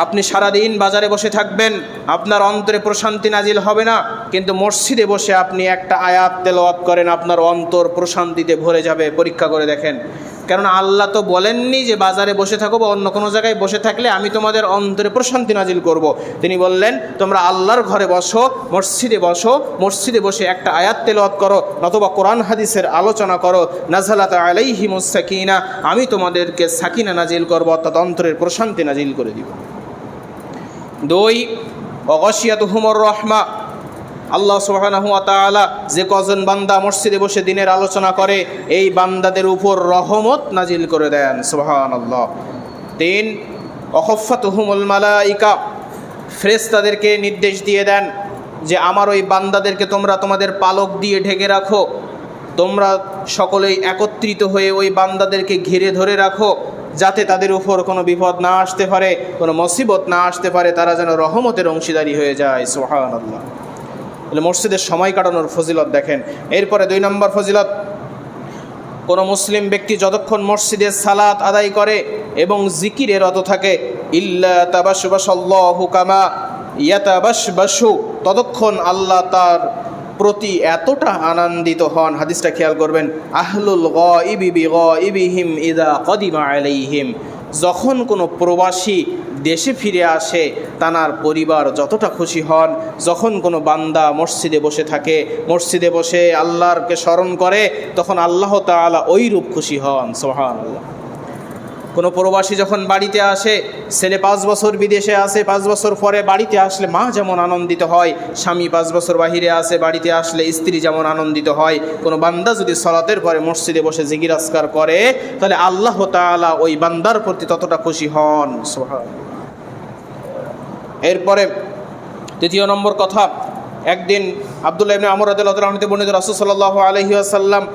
আপনি সারাদিন বাজারে বসে থাকবেন, আপনার অন্তরে প্রশান্তি নাজিল হবে না, কিন্তু মসজিদে বসে আপনি একটা আয়াত তেলাওয়াত করেন, আপনার অন্তর প্রশান্তিতে ভরে যাবে। পরীক্ষা করে দেখেন। কেননা আল্লাহ তো বলেননি যে বাজারে বসে থাকো বা অন্য কোনো জায়গায় বসে থাকলে আমি তোমাদের অন্তরে প্রশান্তি নাজিল করব। তিনি বললেন, তোমরা আল্লাহর ঘরে বসো, মসজিদে বসো, মসজিদে বসে একটা আয়াত তেলাওয়াত করো, নতুবা কোরআন হাদিসের আলোচনা করো। নাযালাত আলাইহিমুস সাকিনা, আমি তোমাদেরকে সাকিনা নাজিল করব, অর্থাৎ অন্তরের প্রশান্তি নাজিল করে দিব। 2, ওয়াগাশিয়াতুহুমুর রাহমা, আল্লাহ সুবহানাহু ওয়া তাআলা যে কজন বান্দা মসজিদে বসে দিনের আলোচনা করে, এই বান্দাদের উপর রহমত নাজিল করে দেন। সুবহানাল্লাহ। 3, ওয়াখাফাতুহুমুল মালাইকা, ফেরেশতাদেরকে নির্দেশ দিয়ে দেন যে আমার ওই বান্দাদেরকে তোমরা তোমাদের পালক দিয়ে ঢেকে রাখো, তোমরা সকলেই একত্রিত হয়ে ওই বান্দাদেরকে ঘিরে ধরে রাখো, যাতে তাদের উপর কোনো বিপদ না আসতে পারে, কোনো মুসিবত না আসতে পারে, তারা যেন রহমতের অংশীদারি হয়ে যায়। সুবহানাল্লাহ। তাহলে মসজিদের সময় কাটানোর ফজিলত দেখেন। এরপরে 2 নম্বর ফজিলত, কোনো মুসলিম ব্যক্তি যতক্ষণ মসজিদে সালাত আদায় করে এবং জিকিরে রত থাকে, ইল্লা তাবাশবাশাল্লাহু কামা ইয়াতাবাশবাশু, ততক্ষণ আল্লাহ তার প্রতি এতটা আনন্দিত হন। হাদিসটা খেয়াল করবেন, আহলুল গায়বি বিগায়বিহিম ইযা কদিমা আলাইহিম, যখন কোনো প্রবাসী দেশে ফিরে আসে তার পরিবার যতটা খুশি হন, যখন কোনো বান্দা মসজিদে বসে থাকে, মসজিদে বসে আল্লাহকে স্মরণ করে, তখন আল্লাহ তাআলা ওইরূপ খুশি হন। সুবহানাল্লাহ। কোনো প্রবাসী যখন বাড়িতে আসে, ছেলে 5 বছর বিদেশে আসে, 5 বছর পরে বাড়িতে আসলে মা যেমন আনন্দিত হয়, স্বামী 5 বছর বাহিরে আসে, বাড়িতে আসলে স্ত্রী যেমন আনন্দিত হয়, কোনো বান্দা যদি সালাতের পরে মসজিদে বসে জিকির আজকার করে, তাহলে আল্লাহ তাআলা ওই বান্দার প্রতি ততটা খুশি হন। সুবহানাল্লাহ। এরপরে তৃতীয় নম্বর কথা, একদিন আব্দুল্লাহ ইবনে আমর রাদিয়াল্লাহু তাআলা আনহু বর্ণিত রাসূল সাল্লাল্লাহু আলাইহি ওয়াসাল্লাম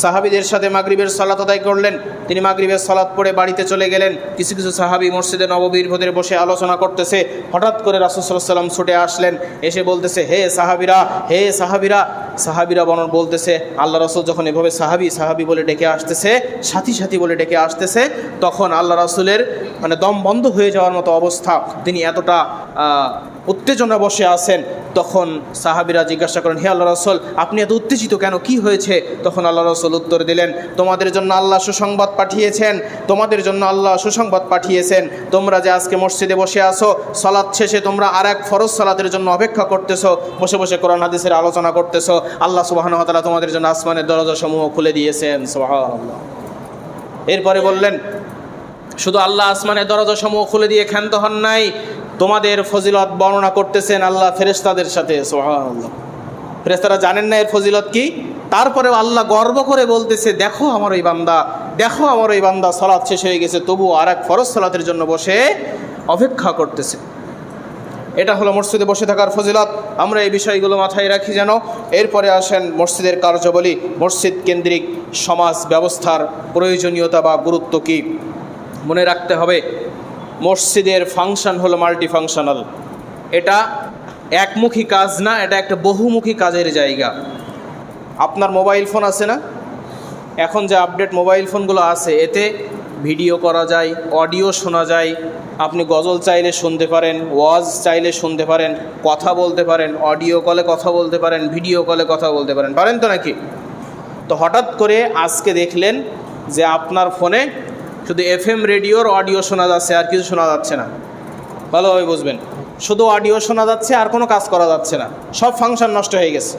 সাহাবীদের সাথে মাগরিবের সালাত আদায় করলেন। তিনি মাগরিবের সালাত পড়ে বাড়িতে চলে গেলেন। কিছু কিছু সাহাবী মসজিদে নববীর ভিতরে বসে আলোচনা করতেছে। হঠাৎ করে রাসূল সাল্লাল্লাহু আলাইহি ওয়াসাল্লাম ছুটে আসলেন, এসে বলতেছে, হে সাহাবীরা, হে সাহাবীরা। সাহাবীরা বলতেছে, আল্লাহ রাসূল যখন এভাবে সাহাবী সাহাবী বলে ডেকে আসতেছে, সাথী সাথী বলে ডেকে আসতেছে, তখন আল্লাহ রাসূলের দম বন্ধ হয়ে যাওয়ার মতো অবস্থা, তিনি এতটা উত্তেজনা বসে আছেন। তখন সাহাবীরা জিজ্ঞাসা করেন, হে আল্লাহ রাসূল, আপনি এত উত্তেজিত কেন, কি হয়েছে? তখন আল্লাহ রাসূল উত্তর দিলেন, তোমাদের জন্য আল্লাহ সুসংবাদ পাঠিয়েছেন, তোমাদের জন্য আল্লাহ সুসংবাদ পাঠিয়েছেন। তোমরা যে আজকে মসজিদে বসে আসো, সালাত শেষে তোমরা আর এক ফরজ সালাতের জন্য অপেক্ষা করতেছো, বসে বসে কোরআন হাদিসের আলোচনা করতেছো, আল্লাহ সুবহানাহু ওয়া তাআলা তোমাদের জন্য আসমানের দরজাসমূহ খুলে দিয়েছেন। সুবহানাল্লাহ। এরপরে বললেন, শুধু আল্লাহ আসমানের দরজাসমূহ খুলে দিয়ে ক্ষান্ত হন নাই, তোমাদের ফজিলত বর্ণনা করতেছেন আল্লাহ ফেরেশতাদের সাথে। সুবহানাল্লাহ। ফেরেশতারা জানেন না এর ফজিলত কি, তারপরেও আল্লাহ গর্ব করে বলতেছে, দেখো আমার ওই বান্দা, দেখো আমার ওই বান্দা সালাত শেষ হয়ে গেছে, তবুও আর এক ফরজ সালাতের জন্য বসে অপেক্ষা করতেছে। এটা হলো মসজিদে বসে থাকার ফজিলত। আমরা এই বিষয়গুলো মাথায় রাখি যেন। এরপরে আসেন মসজিদের কার্যাবলী, মসজিদ কেন্দ্রিক সমাজ ব্যবস্থার প্রয়োজনীয়তা বা গুরুত্ব কী। মনে রাখতে হবে, মসজিদের ফাংশন হলো মাল্টিফাংশনাল। এটা একমুখী কাজ না, এটা একটা বহুমুখী কাজের জায়গা। আপনার মোবাইল ফোন আছে না, এখন যে আপডেট মোবাইল ফোনগুলো আছে, এতে ভিডিও করা যায়, অডিও শোনা যায়, আপনি গজল চাইলে শুনতে পারেন, ওয়াজ চাইলে শুনতে পারেন, কথা বলতে পারেন, অডিও কলে কথা বলতে পারেন, ভিডিও কলে কথা বলতে পারেন, পারেন তো নাকি? তো হঠাৎ করে আজকে দেখলেন যে আপনার ফোনে শুধু FM রেডিওর অডিও শোনা যাচ্ছে, আর কিছু শোনা যাচ্ছে না। ভালোভাবে বুঝবেন, শুধু অডিও শোনা যাচ্ছে, আর কোনো কাজ করা যাচ্ছে না, সব ফাংশন নষ্ট হয়ে গেছে।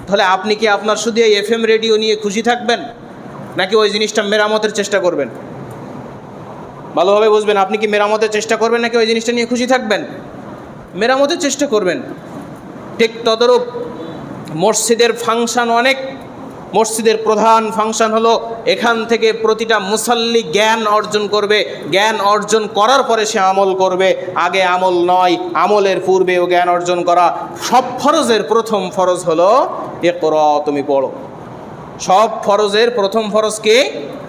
তাহলে আপনি কি আপনার শুধু এই FM রেডিও নিয়ে খুশি থাকবেন, নাকি ওই জিনিসটা মেরামতের চেষ্টা করবেন? ভালোভাবে বুঝবেন, আপনি কি মেরামতের চেষ্টা করবেন নাকি ওই জিনিসটা নিয়ে খুশি থাকবেন? মেরামতের চেষ্টা করবেন। ঠিক তদরূপ মসজিদের ফাংশন অনেক। মসজিদের প্রধান ফাংশন হলো, এখান থেকে প্রতিটা মুসাল্লি জ্ঞান অর্জন করবে, জ্ঞান অর্জন করার পরে সে আমল করবে। আগে আমল নয়, আমলের পূর্বেও জ্ঞান অর্জন করা। সব ফরজের প্রথম ফরজ হলো ইকরা, তুমি পড়ো। সব ফরজের প্রথম ফরজ কি?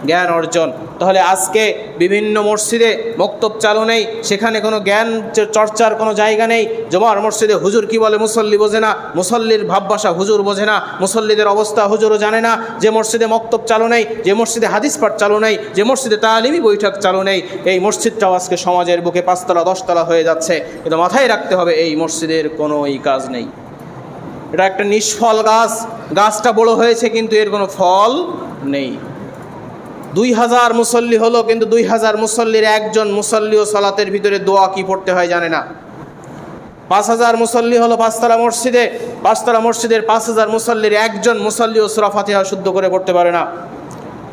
জ্ঞান অর্জন। তাহলে আজকে বিভিন্ন মসজিদে মক্তব চালু নেই, সেখানে কোনো জ্ঞান চর্চার কোনো জায়গা নেই। জুমার মসজিদে হুজুর কি বলে মুসল্লি বোঝে না, মুসল্লির ভাবভাষা হুজুর বোঝে না, মুসল্লিদের অবস্থা হুজুরও জানে না। যে মসজিদে মক্তব চালু নেই, যে মসজিদে হাদিস পাঠ চালু নেই, যে মসজিদে তালিমি বৈঠক চালু নেই, এই মসজিদটাও আজকে সমাজের বুকে 5 তলা 10 তলা হয়ে যাচ্ছে। কিন্তু মাথায় রাখতে হবে, এই মসজিদের কোনো কাজ নেই। এটা একটা নিষ্ফল গাছ, গাছটা বড় হয়েছে কিন্তু এর কোনো ফল নেই। 2000 মুসল্লি হলো, কিন্তু 2000 মুসল্লির একজন মুসল্লিও সালাতের ভিতরে দোয়া কি পড়তে হয় জানে না। 5000 মুসল্লি হলো 5 তলা মসজিদে, 5 তলা মসজিদের 5000 মুসল্লির একজন মুসল্লিও সূরা ফাতিহা শুদ্ধ করে পড়তে পারে না।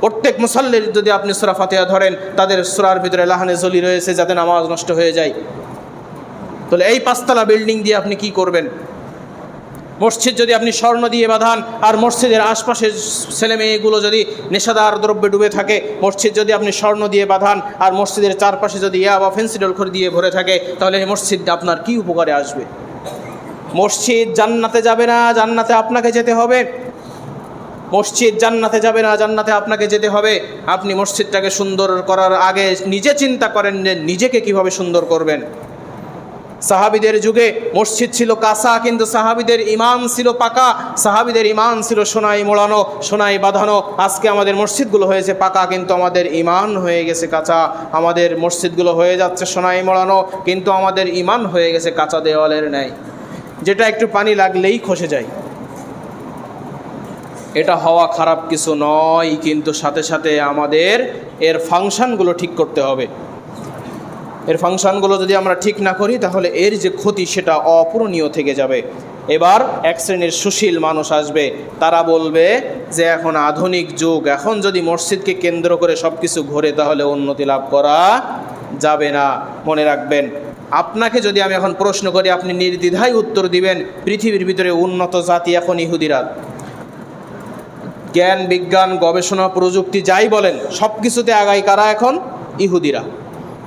প্রত্যেক মুসল্লির যদি আপনি সূরা ফাতিহা ধরেন, তাদের সূরার ভিতরে লাহানে জলি রয়েছে যাতে নামাজ নষ্ট হয়ে যায়। তাহলে এই 5 তলা বিল্ডিং দিয়ে আপনি কি করবেন? মসজিদ যদি আপনি স্বর্ণ দিয়ে বাঁধান, আর মসজিদের আশপাশের ছেলে মেয়েগুলো যদি নেশাদার দ্রব্যে ডুবে থাকে, মসজিদ যদি আপনি স্বর্ণ দিয়ে বাঁধান, আর মসজিদের চারপাশে যদি ইয়া বা ফেন্সিডল খড়ি দিয়ে ভরে থাকে, তাহলে এই মসজিদ আপনার কি উপকারে আসবে? মসজিদ জান্নাতে যাবে না, জান্নাতে আপনাকে যেতে হবে। মসজিদ জান্নাতে যাবে না, জান্নাতে আপনাকে যেতে হবে। আপনি মসজিদটাকে সুন্দর করার আগে নিজে চিন্তা করেন যে নিজেকে কিভাবে সুন্দর করবেন। সাহাবীদের যুগে মসজিদ ছিল কাঁচা, কিন্তু সাহাবীদের ঈমান ছিল পাকা, সাহাবীদের ঈমান ছিল সোনায় মোড়ানো, সোনায় বাঁধানো। আজকে আমাদের মসজিদগুলো হয়েছে পাকা, কিন্তু আমাদের ঈমান হয়ে গেছে কাঁচা। আমাদের মসজিদগুলো হয়ে যাচ্ছে সোনায় মোড়ানো, কিন্তু আমাদের ঈমান হয়ে গেছে কাঁচা দেওয়ালের ন্যায়, যেটা একটু পানি লাগলেই খসে যায়। এটা হওয়া খারাপ কিছু নয়, কিন্তু সাথে সাথে আমাদের এর ফাংশনগুলো ঠিক করতে হবে। এর ফাংশনগুলো যদি আমরা ঠিক না করি, তাহলে এর যে ক্ষতি সেটা অপূরণীয় থেকে যাবে। এবার এক শ্রেণীর সুশীল মানুষ আসবে, তারা বলবে যে এখন আধুনিক যুগ, এখন যদি মসজিদকে কেন্দ্র করে সব কিছু ঘোরে তাহলে উন্নতি লাভ করা যাবে না। মনে রাখবেন, আপনাকে যদি আমি এখন প্রশ্ন করি, আপনি নির্দ্বিধায় উত্তর দিবেন পৃথিবীর ভিতরে উন্নত জাতি এখন ইহুদিরা। জ্ঞান, বিজ্ঞান, গবেষণা, প্রযুক্তি যাই বলেন, সব কিছুতে আগায় কারা? এখন ইহুদিরা।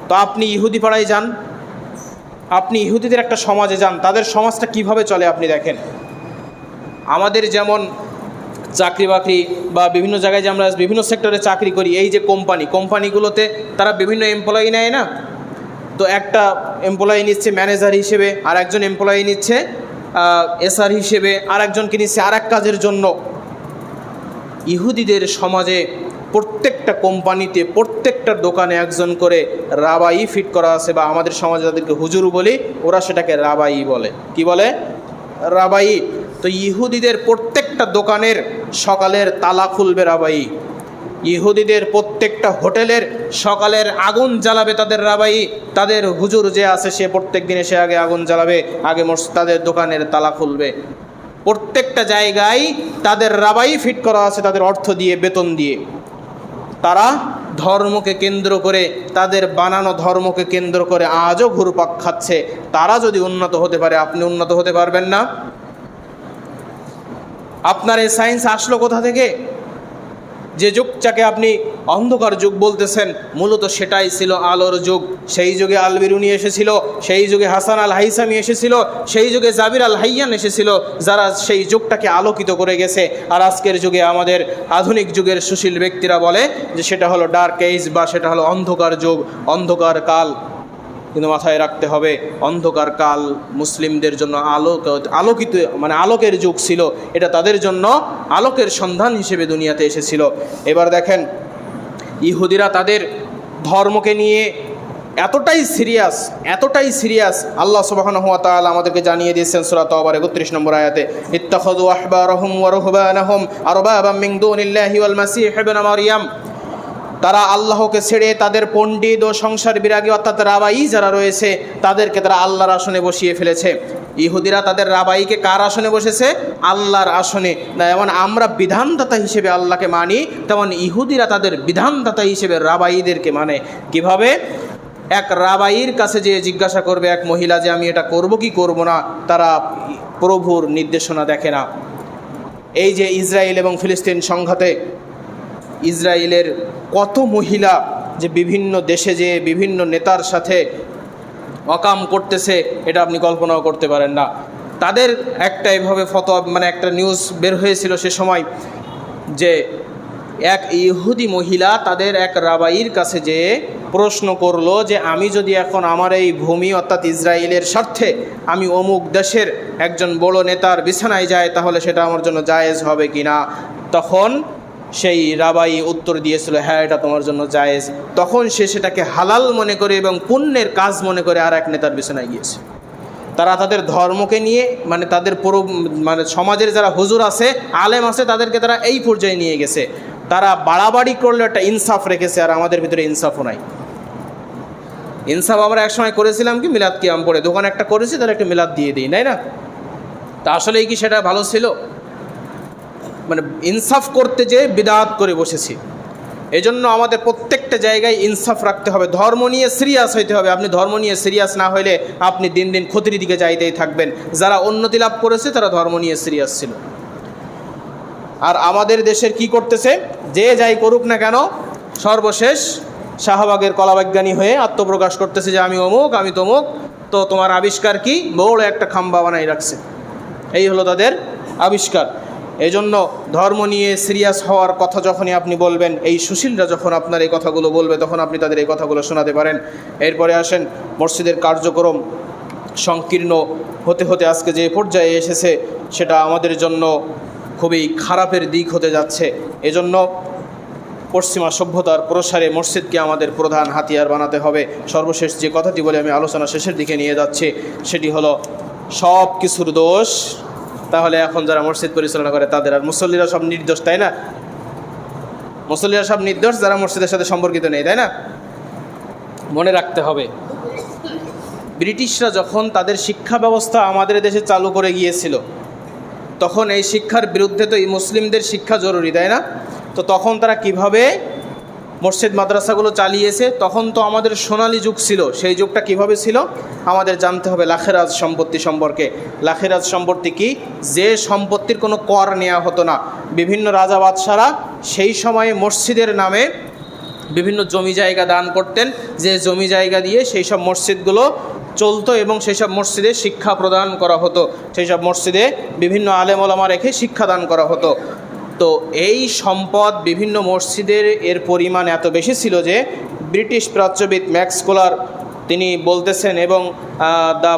তো আপনি ইহুদি পাড়ায় যান, আপনি ইহুদিদের একটা সমাজে যান, তাদের সমাজটা কিভাবে চলে আপনি দেখেন। আমাদের যেমন চাকরি বাকরি বা বিভিন্ন জায়গায় যে আমরা বিভিন্ন সেক্টরে চাকরি করি, এই যে কোম্পানিগুলোতে তারা বিভিন্ন এমপ্লয়ি নেয় না? তো একটা এমপ্লয়ি নিচ্ছে ম্যানেজার হিসেবে, আর একজন এমপ্লয়ি নিচ্ছে এসআর হিসেবে, আর একজনকে নিচ্ছে আর এক কাজের জন্য। ইহুদিদের সমাজে প্রত্যেকটা কোম্পানিতে, প্রত্যেকটা দোকানে একজন করে রাবাই ফিট করা আছে, বা আমাদের সমাজে তাদেরকে হুজুর বলি, ওরা সেটাকে রাবাই বলে। কি বলে? রাবাই। তো ইহুদিদের প্রত্যেকটা দোকানের সকালের তালা খুলবে রাবাই, ইহুদিদের প্রত্যেকটা হোটেলের সকালের আগুন জ্বালাবে তাদের রাবাই, তাদের হুজুর যে আছে সে প্রত্যেক দিন এসে আগে আগুন জ্বালাবে, আগে তাদের দোকানের তালা খুলবে। প্রত্যেকটা জায়গায় তাদের রাবাই ফিট করা আছে, তাদের অর্থ দিয়ে, বেতন দিয়ে। তারা ধর্মকে কেন্দ্র করে, তাদের বানানো ধর্মকে কেন্দ্র করে আজও ঘুরপাক খাচ্ছে। তারা যদি উন্নত হতে পারে, আপনি উন্নত হতে পারবেন না? আপনার এই সায়েন্স আসলো কোথা থেকে? যে যুগটাকে আপনি অন্ধকার যুগ বলতেছেন, মূলত সেটাই ছিল আলোর যুগ। সেই যুগে আল বিরুনি এসেছিল, সেই যুগে হাসান আল হাইসামি এসেছিল, সেই যুগে জাবির আল হাইয়ান এসেছিল, যারা সেই যুগটাকে আলোকিত করে গেছে। আর আজকের যুগে আমাদের আধুনিক যুগের সুশীল ব্যক্তিরা বলে যে সেটা হলো ডার্ক এজ, বা সেটা হলো অন্ধকার যুগ, অন্ধকার কাল। কিন্তু মাথায় রাখতে হবে, অন্ধকার কাল মুসলিমদের জন্য আলোকিত মানে আলোকের যুগ ছিল। এটা তাদের জন্য আলোকের সন্ধান হিসেবে দুনিয়াতে এসেছিল। এবার দেখেন, ইহুদিরা তাদের ধর্মকে নিয়ে এতটাই সিরিয়াস, আল্লাহ সুবহানাহু ওয়া তাআলা আমাদেরকে জানিয়ে দিয়েছেন সূরা তাওবার ৩১ নম্বর আয়াতে, ইত্তাখাযু আহবারহুম ওয়া রুহবানাহুম আরবাবাম মিন দুনিল্লাহি ওয়াল মাসীহ ইবনে মারইয়াম। তারা আল্লাহকে ছেড়ে তাদের পণ্ডিত ও সংসার বিরাগী অর্থাৎ রাবাই যারা রয়েছে তাদেরকে তারা আল্লাহর আসনে বসিয়ে ফেলেছে। ইহুদিরা তাদের রাবাইকে কার আসনে বসেছে? আল্লাহর আসনে। না, যেমন আমরা বিধানদাতা হিসেবে আল্লাহকে মানি, তেমন ইহুদিরা তাদের বিধানদাতা হিসেবে রাবাইদেরকে মানে। কিভাবে? এক রাবাইয়ের কাছে যে জিজ্ঞাসা করবে এক মহিলা যে আমি এটা করব কি করব না, তারা প্রভুর নির্দেশনা দেখে না। এই যে ইসরায়েল এবং ফিলিস্তিন সংঘাতে ইসরায়েলের কত মহিলা যে বিভিন্ন দেশে যে বিভিন্ন নেতার সাথে অকাম করতেছে, এটা আপনি কল্পনাও করতে পারেন না। তাদের একটা এভাবে ফতোয়া মানে একটা নিউজ বের হয়েছিল সে সময়, যে এক ইহুদি মহিলা তাদের এক রাবাইয়ের কাছে যে প্রশ্ন করলো যে আমি যদি এখন আমার এই ভূমি অর্থাৎ ইসরায়েলের স্বার্থে আমি অমুক দেশের একজন বড় নেতার বিছানায় যাই, তাহলে সেটা আমার জন্য জায়েজ হবে কি না। তখন সেই রাবাই উত্তর দিয়েছিল, হ্যাঁ এটা তোমার জন্য জায়েজ। তখন সে সেটাকে হালাল মনে করে এবং পুণ্যের কাজ মনে করে আর এক নেতার বিছানায় গিয়েছে। তারা তাদের ধর্মকে নিয়ে মানে তাদের পুরো মানে সমাজের যারা হুজুর আছে, আলেম আছে, তাদেরকে তারা এই পর্যায়ে নিয়ে গেছে। তারা বাড়াবাড়ি করলে একটা ইনসাফ রেখেছে, আর আমাদের ভিতরে ইনসাফও নাই। ইনসাফ আমরা একসময় করেছিলাম কি, মিলাদ কিয়াম পড়ে দোকান একটা করেছি, তারা একটা মিলাদ দিয়ে দিই, নাই না? তা আসলেই কি সেটা ভালো ছিল? মানে ইনসাফ করতে যেয়ে বিদআত করে বসেছি। এজন্য আমাদের প্রত্যেকটা জায়গায় ইনসাফ রাখতে হবে, ধর্ম নিয়ে সিরিয়াস হইতে হবে। আপনি ধর্ম নিয়ে সিরিয়াস না হইলে আপনি দিন দিন ক্ষতির দিকে যাইতেই থাকবেন। যারা উন্নতি লাভ করেছে তারা ধর্ম নিয়ে সিরিয়াস ছিল। আর আমাদের দেশের কি করতেছে, যে যাই করুক না কেন, সর্বশেষ শাহবাগের কলাবিজ্ঞানী হয়ে আত্মপ্রকাশ করতেছে যে আমি অমুক, আমি তমুক, তো তোমার আবিষ্কার কি? বড় একটা খাম্বা বানাই রাখছে, এই হলো তাদের আবিষ্কার। এই জন্য ধর্ম নিয়ে সিরিয়াস হওয়ার কথা যখনই আপনি বলবেন, এই সুশীলরা যখন আপনার এই কথাগুলো বলবে, তখন আপনি তাদের এই কথাগুলো শোনাতে পারেন। এরপরে আসেন মসজিদের কার্যক্রম। সংকীর্ণ হতে হতে আজকে যে পর্যায়ে এসেছে সেটা আমাদের জন্য খুবই খারাপের দিক হতে যাচ্ছে। এজন্য পশ্চিমা সভ্যতার প্রসারে মসজিদকে আমাদের প্রধান হাতিয়ার বানাতে হবে। সর্বশেষ যে কথাটি বলে আমি আলোচনা শেষের দিকে নিয়ে যাচ্ছি সেটি হলো সব কিছুর দোষ তাহলে এখন যারা মসজিদ পরিচালনা করে তাদের, আর মুসল্লিরা সব নির্দোষ, তাই না? মুসল্লিরা সব নির্দোষ যারা মসজিদের সাথে সম্পর্কিত নেই, তাই না? মনে রাখতে হবে, ব্রিটিশরা যখন তাদের শিক্ষা ব্যবস্থা আমাদের দেশে চালু করে গিয়েছিল তখন এই শিক্ষার বিরুদ্ধে তো এই মুসলিমদের শিক্ষা জরুরি, তাই না? তো তখন তারা কিভাবে মসজিদ মাদ্রাসাগুলো চালিয়েছে, তখন তো আমাদের সোনালী যুগ ছিল। সেই যুগটা কিভাবে ছিল আমাদের জানতে হবে। লাখেরাজ সম্পত্তি সম্পর্কে। লাখেরাজ সম্পত্তি কি? যে সম্পত্তির কোনো কর নেওয়া হতো না। বিভিন্ন রাজা বাদশারা সেই সময়ে মসজিদের নামে বিভিন্ন জমি জায়গা দান করতেন, যে জমি জায়গা দিয়ে সেই সব মসজিদগুলো চলতো এবং সেই সব মসজিদে শিক্ষা প্রদান করা হতো, সেই সব মসজিদে বিভিন্ন আলেম ওলামা রেখে শিক্ষাদান করা হতো। তো এই সম্পদ বিভিন্ন মসজিদের এর পরিমাণ এত বেশি ছিল যে ব্রিটিশ প্রাচ্যবিদ ম্যাক্স স্কলার তিনি বলতেছেন, এবং দ্য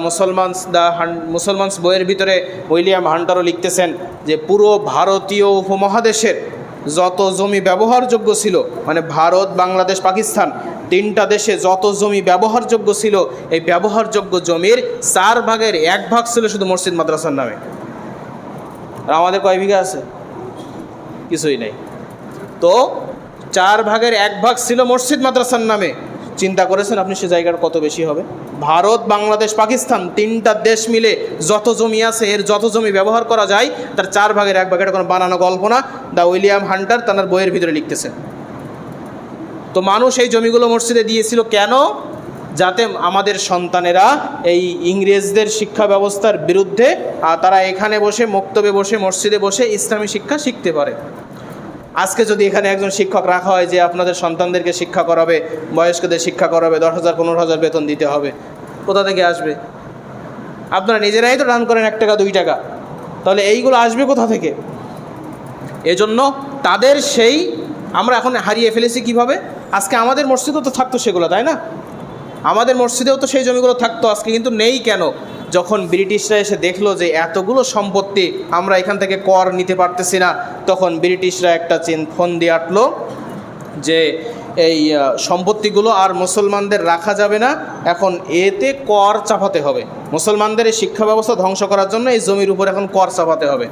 মুসলমানস বইয়ের ভিতরে উইলিয়াম হান্টারও লিখতেছেন যে পুরো ভারতীয় উপমহাদেশের যত জমি ব্যবহারযোগ্য ছিল, মানে ভারত, বাংলাদেশ, পাকিস্তান তিনটা দেশে যত জমি ব্যবহারযোগ্য ছিল, এই ব্যবহারযোগ্য জমির 1/4 ছিল শুধু মসজিদ মাদ্রাসার নামে। আর আমাদের কয় বিঘা আছে? কিছুই নেই। তো 1/4 ছিল মসজিদ মাদ্রাসার নামে। চিন্তা করেছেন আপনি সে জায়গার কত বেশি হবে? ভারত, বাংলাদেশ, পাকিস্তান তিনটা দেশ মিলে যত জমি আছে এর যত জমি ব্যবহার করা যায় তার 1/4 এটা কোনো বানানো গল্প না। দ্য উইলিয়াম হান্টার তার বইয়ের ভিতরে লিখতেছেন। তো মানুষ এই জমিগুলো মসজিদে দিয়েছিল কেন? যাতে আমাদের সন্তানেরা এই ইংরেজদের শিক্ষা ব্যবস্থার বিরুদ্ধে তারা এখানে বসে মক্তবে বসে মসজিদে বসে ইসলামী শিক্ষা শিখতে পারে। আজকে যদি এখানে একজন শিক্ষক রাখা হয় যে আপনাদের সন্তানদেরকে শিক্ষা করাবে, বয়স্কদের শিক্ষা করাবে, 10,000 15,000 বেতন দিতে হবে, কোথা থেকে আসবে? আপনারা নিজেরাই তো রান করেন 1 টাকা 2 টাকা, তাহলে এইগুলো আসবে কোথা থেকে? এজন্য তাদের সেই আমরা এখন হারিয়ে ফেলেছি কিভাবে? আজকে আমাদের মসজিদেও তো থাকতো সেগুলো, তাই না? আমাদের মসজিদেও তো সেই জমিগুলো থাকতো, আজকে কিন্তু নেই কেন? যখন ব্রিটিশরা এসে দেখলো যে এতগুলো সম্পত্তি আমরা এখান থেকে কর নিতে পারতেছি না, তখন ব্রিটিশরা একটা ফোন দিয়ে আটলো যে এই সম্পত্তিগুলো আর মুসলমানদের রাখা যাবে না, এখন এতে কর চাপাতে হবে। মুসলমানদের এই শিক্ষা ব্যবস্থা ধ্বংস করার জন্য এই জমির উপর এখন কর চাপাতে হবে।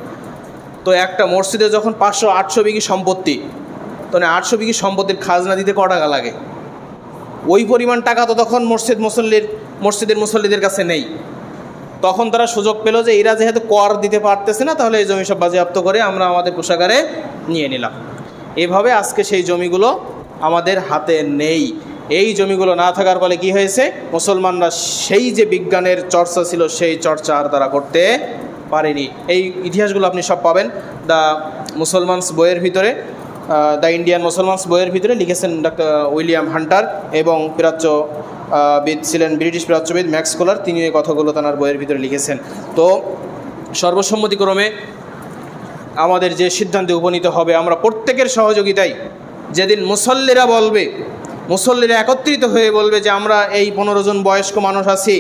তো একটা মসজিদে যখন 500-800 বিঘি সম্পত্তি, তখন 800 বিঘি সম্পত্তির খাজনা দিতে ক টাকা লাগে? ওই পরিমাণ টাকা তো তখন মসজিদের মুসল্লিদের কাছে নেই। তখন তারা সুযোগ পেল যে এরা যেহেতু কর দিতে পারতেছে না, তাহলে এই জমি সব বাজেয়াপ্ত করে আমরা আমাদের কোষাগারে নিয়ে নিলাম। এভাবে আজকে সেই জমিগুলো আমাদের হাতে নেই। এই জমিগুলো না থাকার ফলে কি হয়েছে? মুসলমানরা সেই যে বিজ্ঞানের চর্চা ছিল সেই চর্চা আর তারা করতে পারেনি। এই ইতিহাসগুলো আপনি সব পাবেন দ্য মুসলমানস বইয়ের ভিতরে, দ্য ইন্ডিয়ান মুসলমানস বইয়ের ভিতরে লিখেছেন ডক্টর উইলিয়াম হান্টার, এবং প্রাচ্যবিদ ছিলেন ব্রিটিশ প্রাচ্যবিদ ম্যাক্স স্কলার, তিনি এই কথাগুলো তার বইয়ের ভিতরে লিখেছেন। তো সর্বসম্মতিক্রমে আমাদের যে সিদ্ধান্তে উপনীত হবে, আমরা প্রত্যেকের সহযোগিতায় যেদিন মুসল্লিরা একত্রিত হয়ে বলবে যে আমরা এই 15 জন বয়স্ক মানুষ আছি,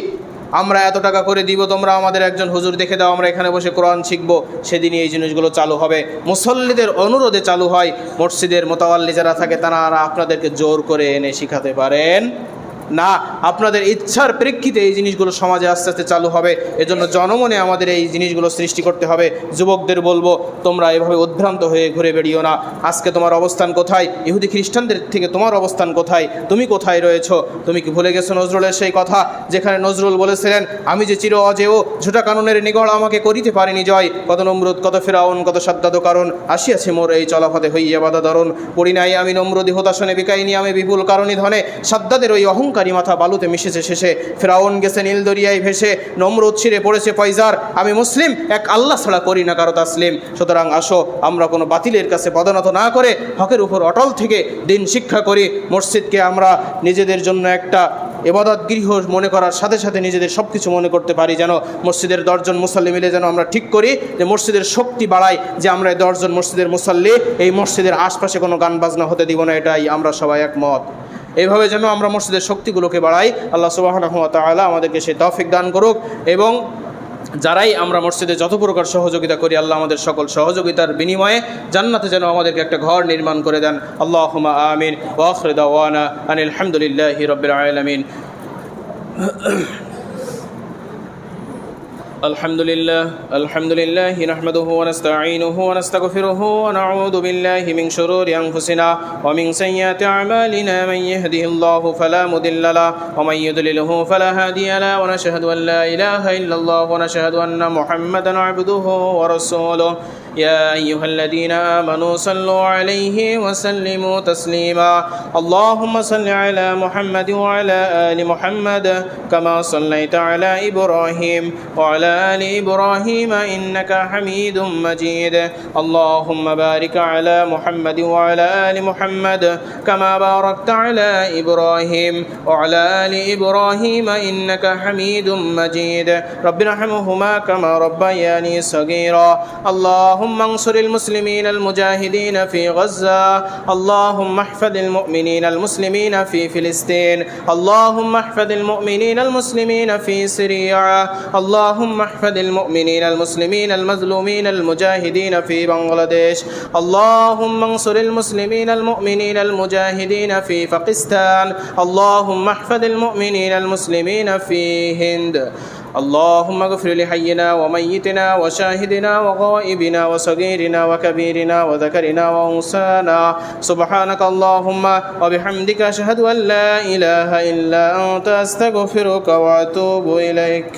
আমরা এত টাকা করে দিব, তোমরা আমাদের একজন হুজুর দেখে দাও, আমরা এখানে বসে কোরআন শিখবো, সেদিনই এই জিনিসগুলো চালু হবে। মুসল্লিদের অনুরোধে চালু হয়। মসজিদের মোতাওয়াল্লি যারা থাকে তারা আপনাদেরকে জোর করে এনে শিখাতে পারেন না, আপনাদের ইচ্ছার প্রেক্ষিতে এই জিনিসগুলো সমাজে আস্তে আস্তে চালু হবে। এজন্য জনমনে আমাদের এই জিনিসগুলো সৃষ্টি করতে হবে। যুবকদের বলবো, তোমরা এভাবে উদ্ভ্রান্ত হয়ে ঘুরে বেরিও না। আজকে তোমার অবস্থান কোথায়? ইহুদি খ্রিস্টানদের থেকে তোমার অবস্থান কোথায়? তুমি কোথায় রয়েছো? তুমি কি ভুলে গেছো নজরুলের সেই কথা, যেখানে নজরুল বলেছিলেন, আমি যে চির অজেয় ঝুটা কানুনের নিগড় আমাকে করিতে পারিনি জয়, কত নমরুদ কত ফেরাউন কত সাদ্দাদ কারণ, আসিয়াছে মোর এই চলাপথে হইয়া বাধা ধরুন, পড়ি নাই আমি নমরুদি হতাশনে বিকাইনি আমি বিপুল কারণী ধনে, সাদ্দাদের ওই অহংকারী মাথা বালুতে মিশেছে শেষে, ফেরাউন গেছে নীল দরিয়ায় ভেসে, নমরুদ ছিঁড়ে পড়েছে পয়জার, আমি মুসলিম এক আল্লাহ ছাড়া করি না কারো তাসলিম। সুতরাং আসো আমরা কোনো বাতিলের কাছে পদনত না করে হকের উপর অটল থেকে দিন শিক্ষা করি। মসজিদকে আমরা নিজেদের জন্য একটা ইবাদত গৃহ মনে করার সাথে সাথে নিজেদের সব কিছু মনে করতে পারি, যেন মসজিদের 10 জন মুসল্লি মিলে যেন আমরা ঠিক করি যে মসজিদের শক্তি বাড়াই, যে আমরা 10 জন মসজিদের মুসল্লি এই মসজিদের আশপাশে কোনো গান বাজনা হতে দিব না, এটাই আমরা সবাই একমত। এইভাবে যেন আমরা মসজিদের শক্তিগুলোকে বাড়াই। আল্লাহ সুবহানাহু ওয়া তাআলা আমাদেরকে সেই তৌফিক দান করুক, এবং যারাই আমরা মসজিদে যত প্রকার সহযোগিতা করি, আল্লাহ আমাদের সকল সহযোগিতার বিনিময়ে জান্নাতে যেন আমাদেরকে একটা ঘর নির্মাণ করে দেন। আল্লাহুম্মা আমিন। ওয়া আখিরু দাওয়ানা আনিল হামদুলিল্লাহি রাব্বিল আলামিন। الحمد لله نحمده ونستعينه ونستغفره ونعوذ بالله من شرور أنفسنا ومن سيئات أعمالنا، من يهده الله فلا مضل له ومن يضلله فلا هادي له، ونشهد أن لا إله إلا الله ونشهد أن محمدا عبده ورسوله. يا أيها الذين آمنوا صلوا عليه وسلموا تسليما. اللهم صل على محمد وعلى آل محمد كما صليت على إبراهيم وعلى آل إبراهيم إنك حميد مجيد. اللهم بارك على محمد وعلى آل محمد كما باركت على إبراهيم وعلى آل إبراهيم إنك حميد مجيد. رب ارحمهما كما ربياني صغيرا. اللهم انصر المسلمين المجاهدين في غزة. اللهم احفظ المؤمنين المسلمين في فلسطين. اللهم احفظ المؤمنين المسلمين في سوريا. اللهم احفظ المؤمنين المسلمين المظلومين المجاهدين في بنغلاديش. اللهم انصر المسلمين المؤمنين المجاهدين في باكستان. اللهم احفظ المؤمنين المسلمين في هند. اللهم اغفر لحينا وميتنا وشاهدنا وغائبنا وصغيرنا وكبيرنا وذكرنا وأنثانا. سبحانك اللهم وبحمدك أشهد أن لا إله إلا أنت أستغفرك وأتوب إليك.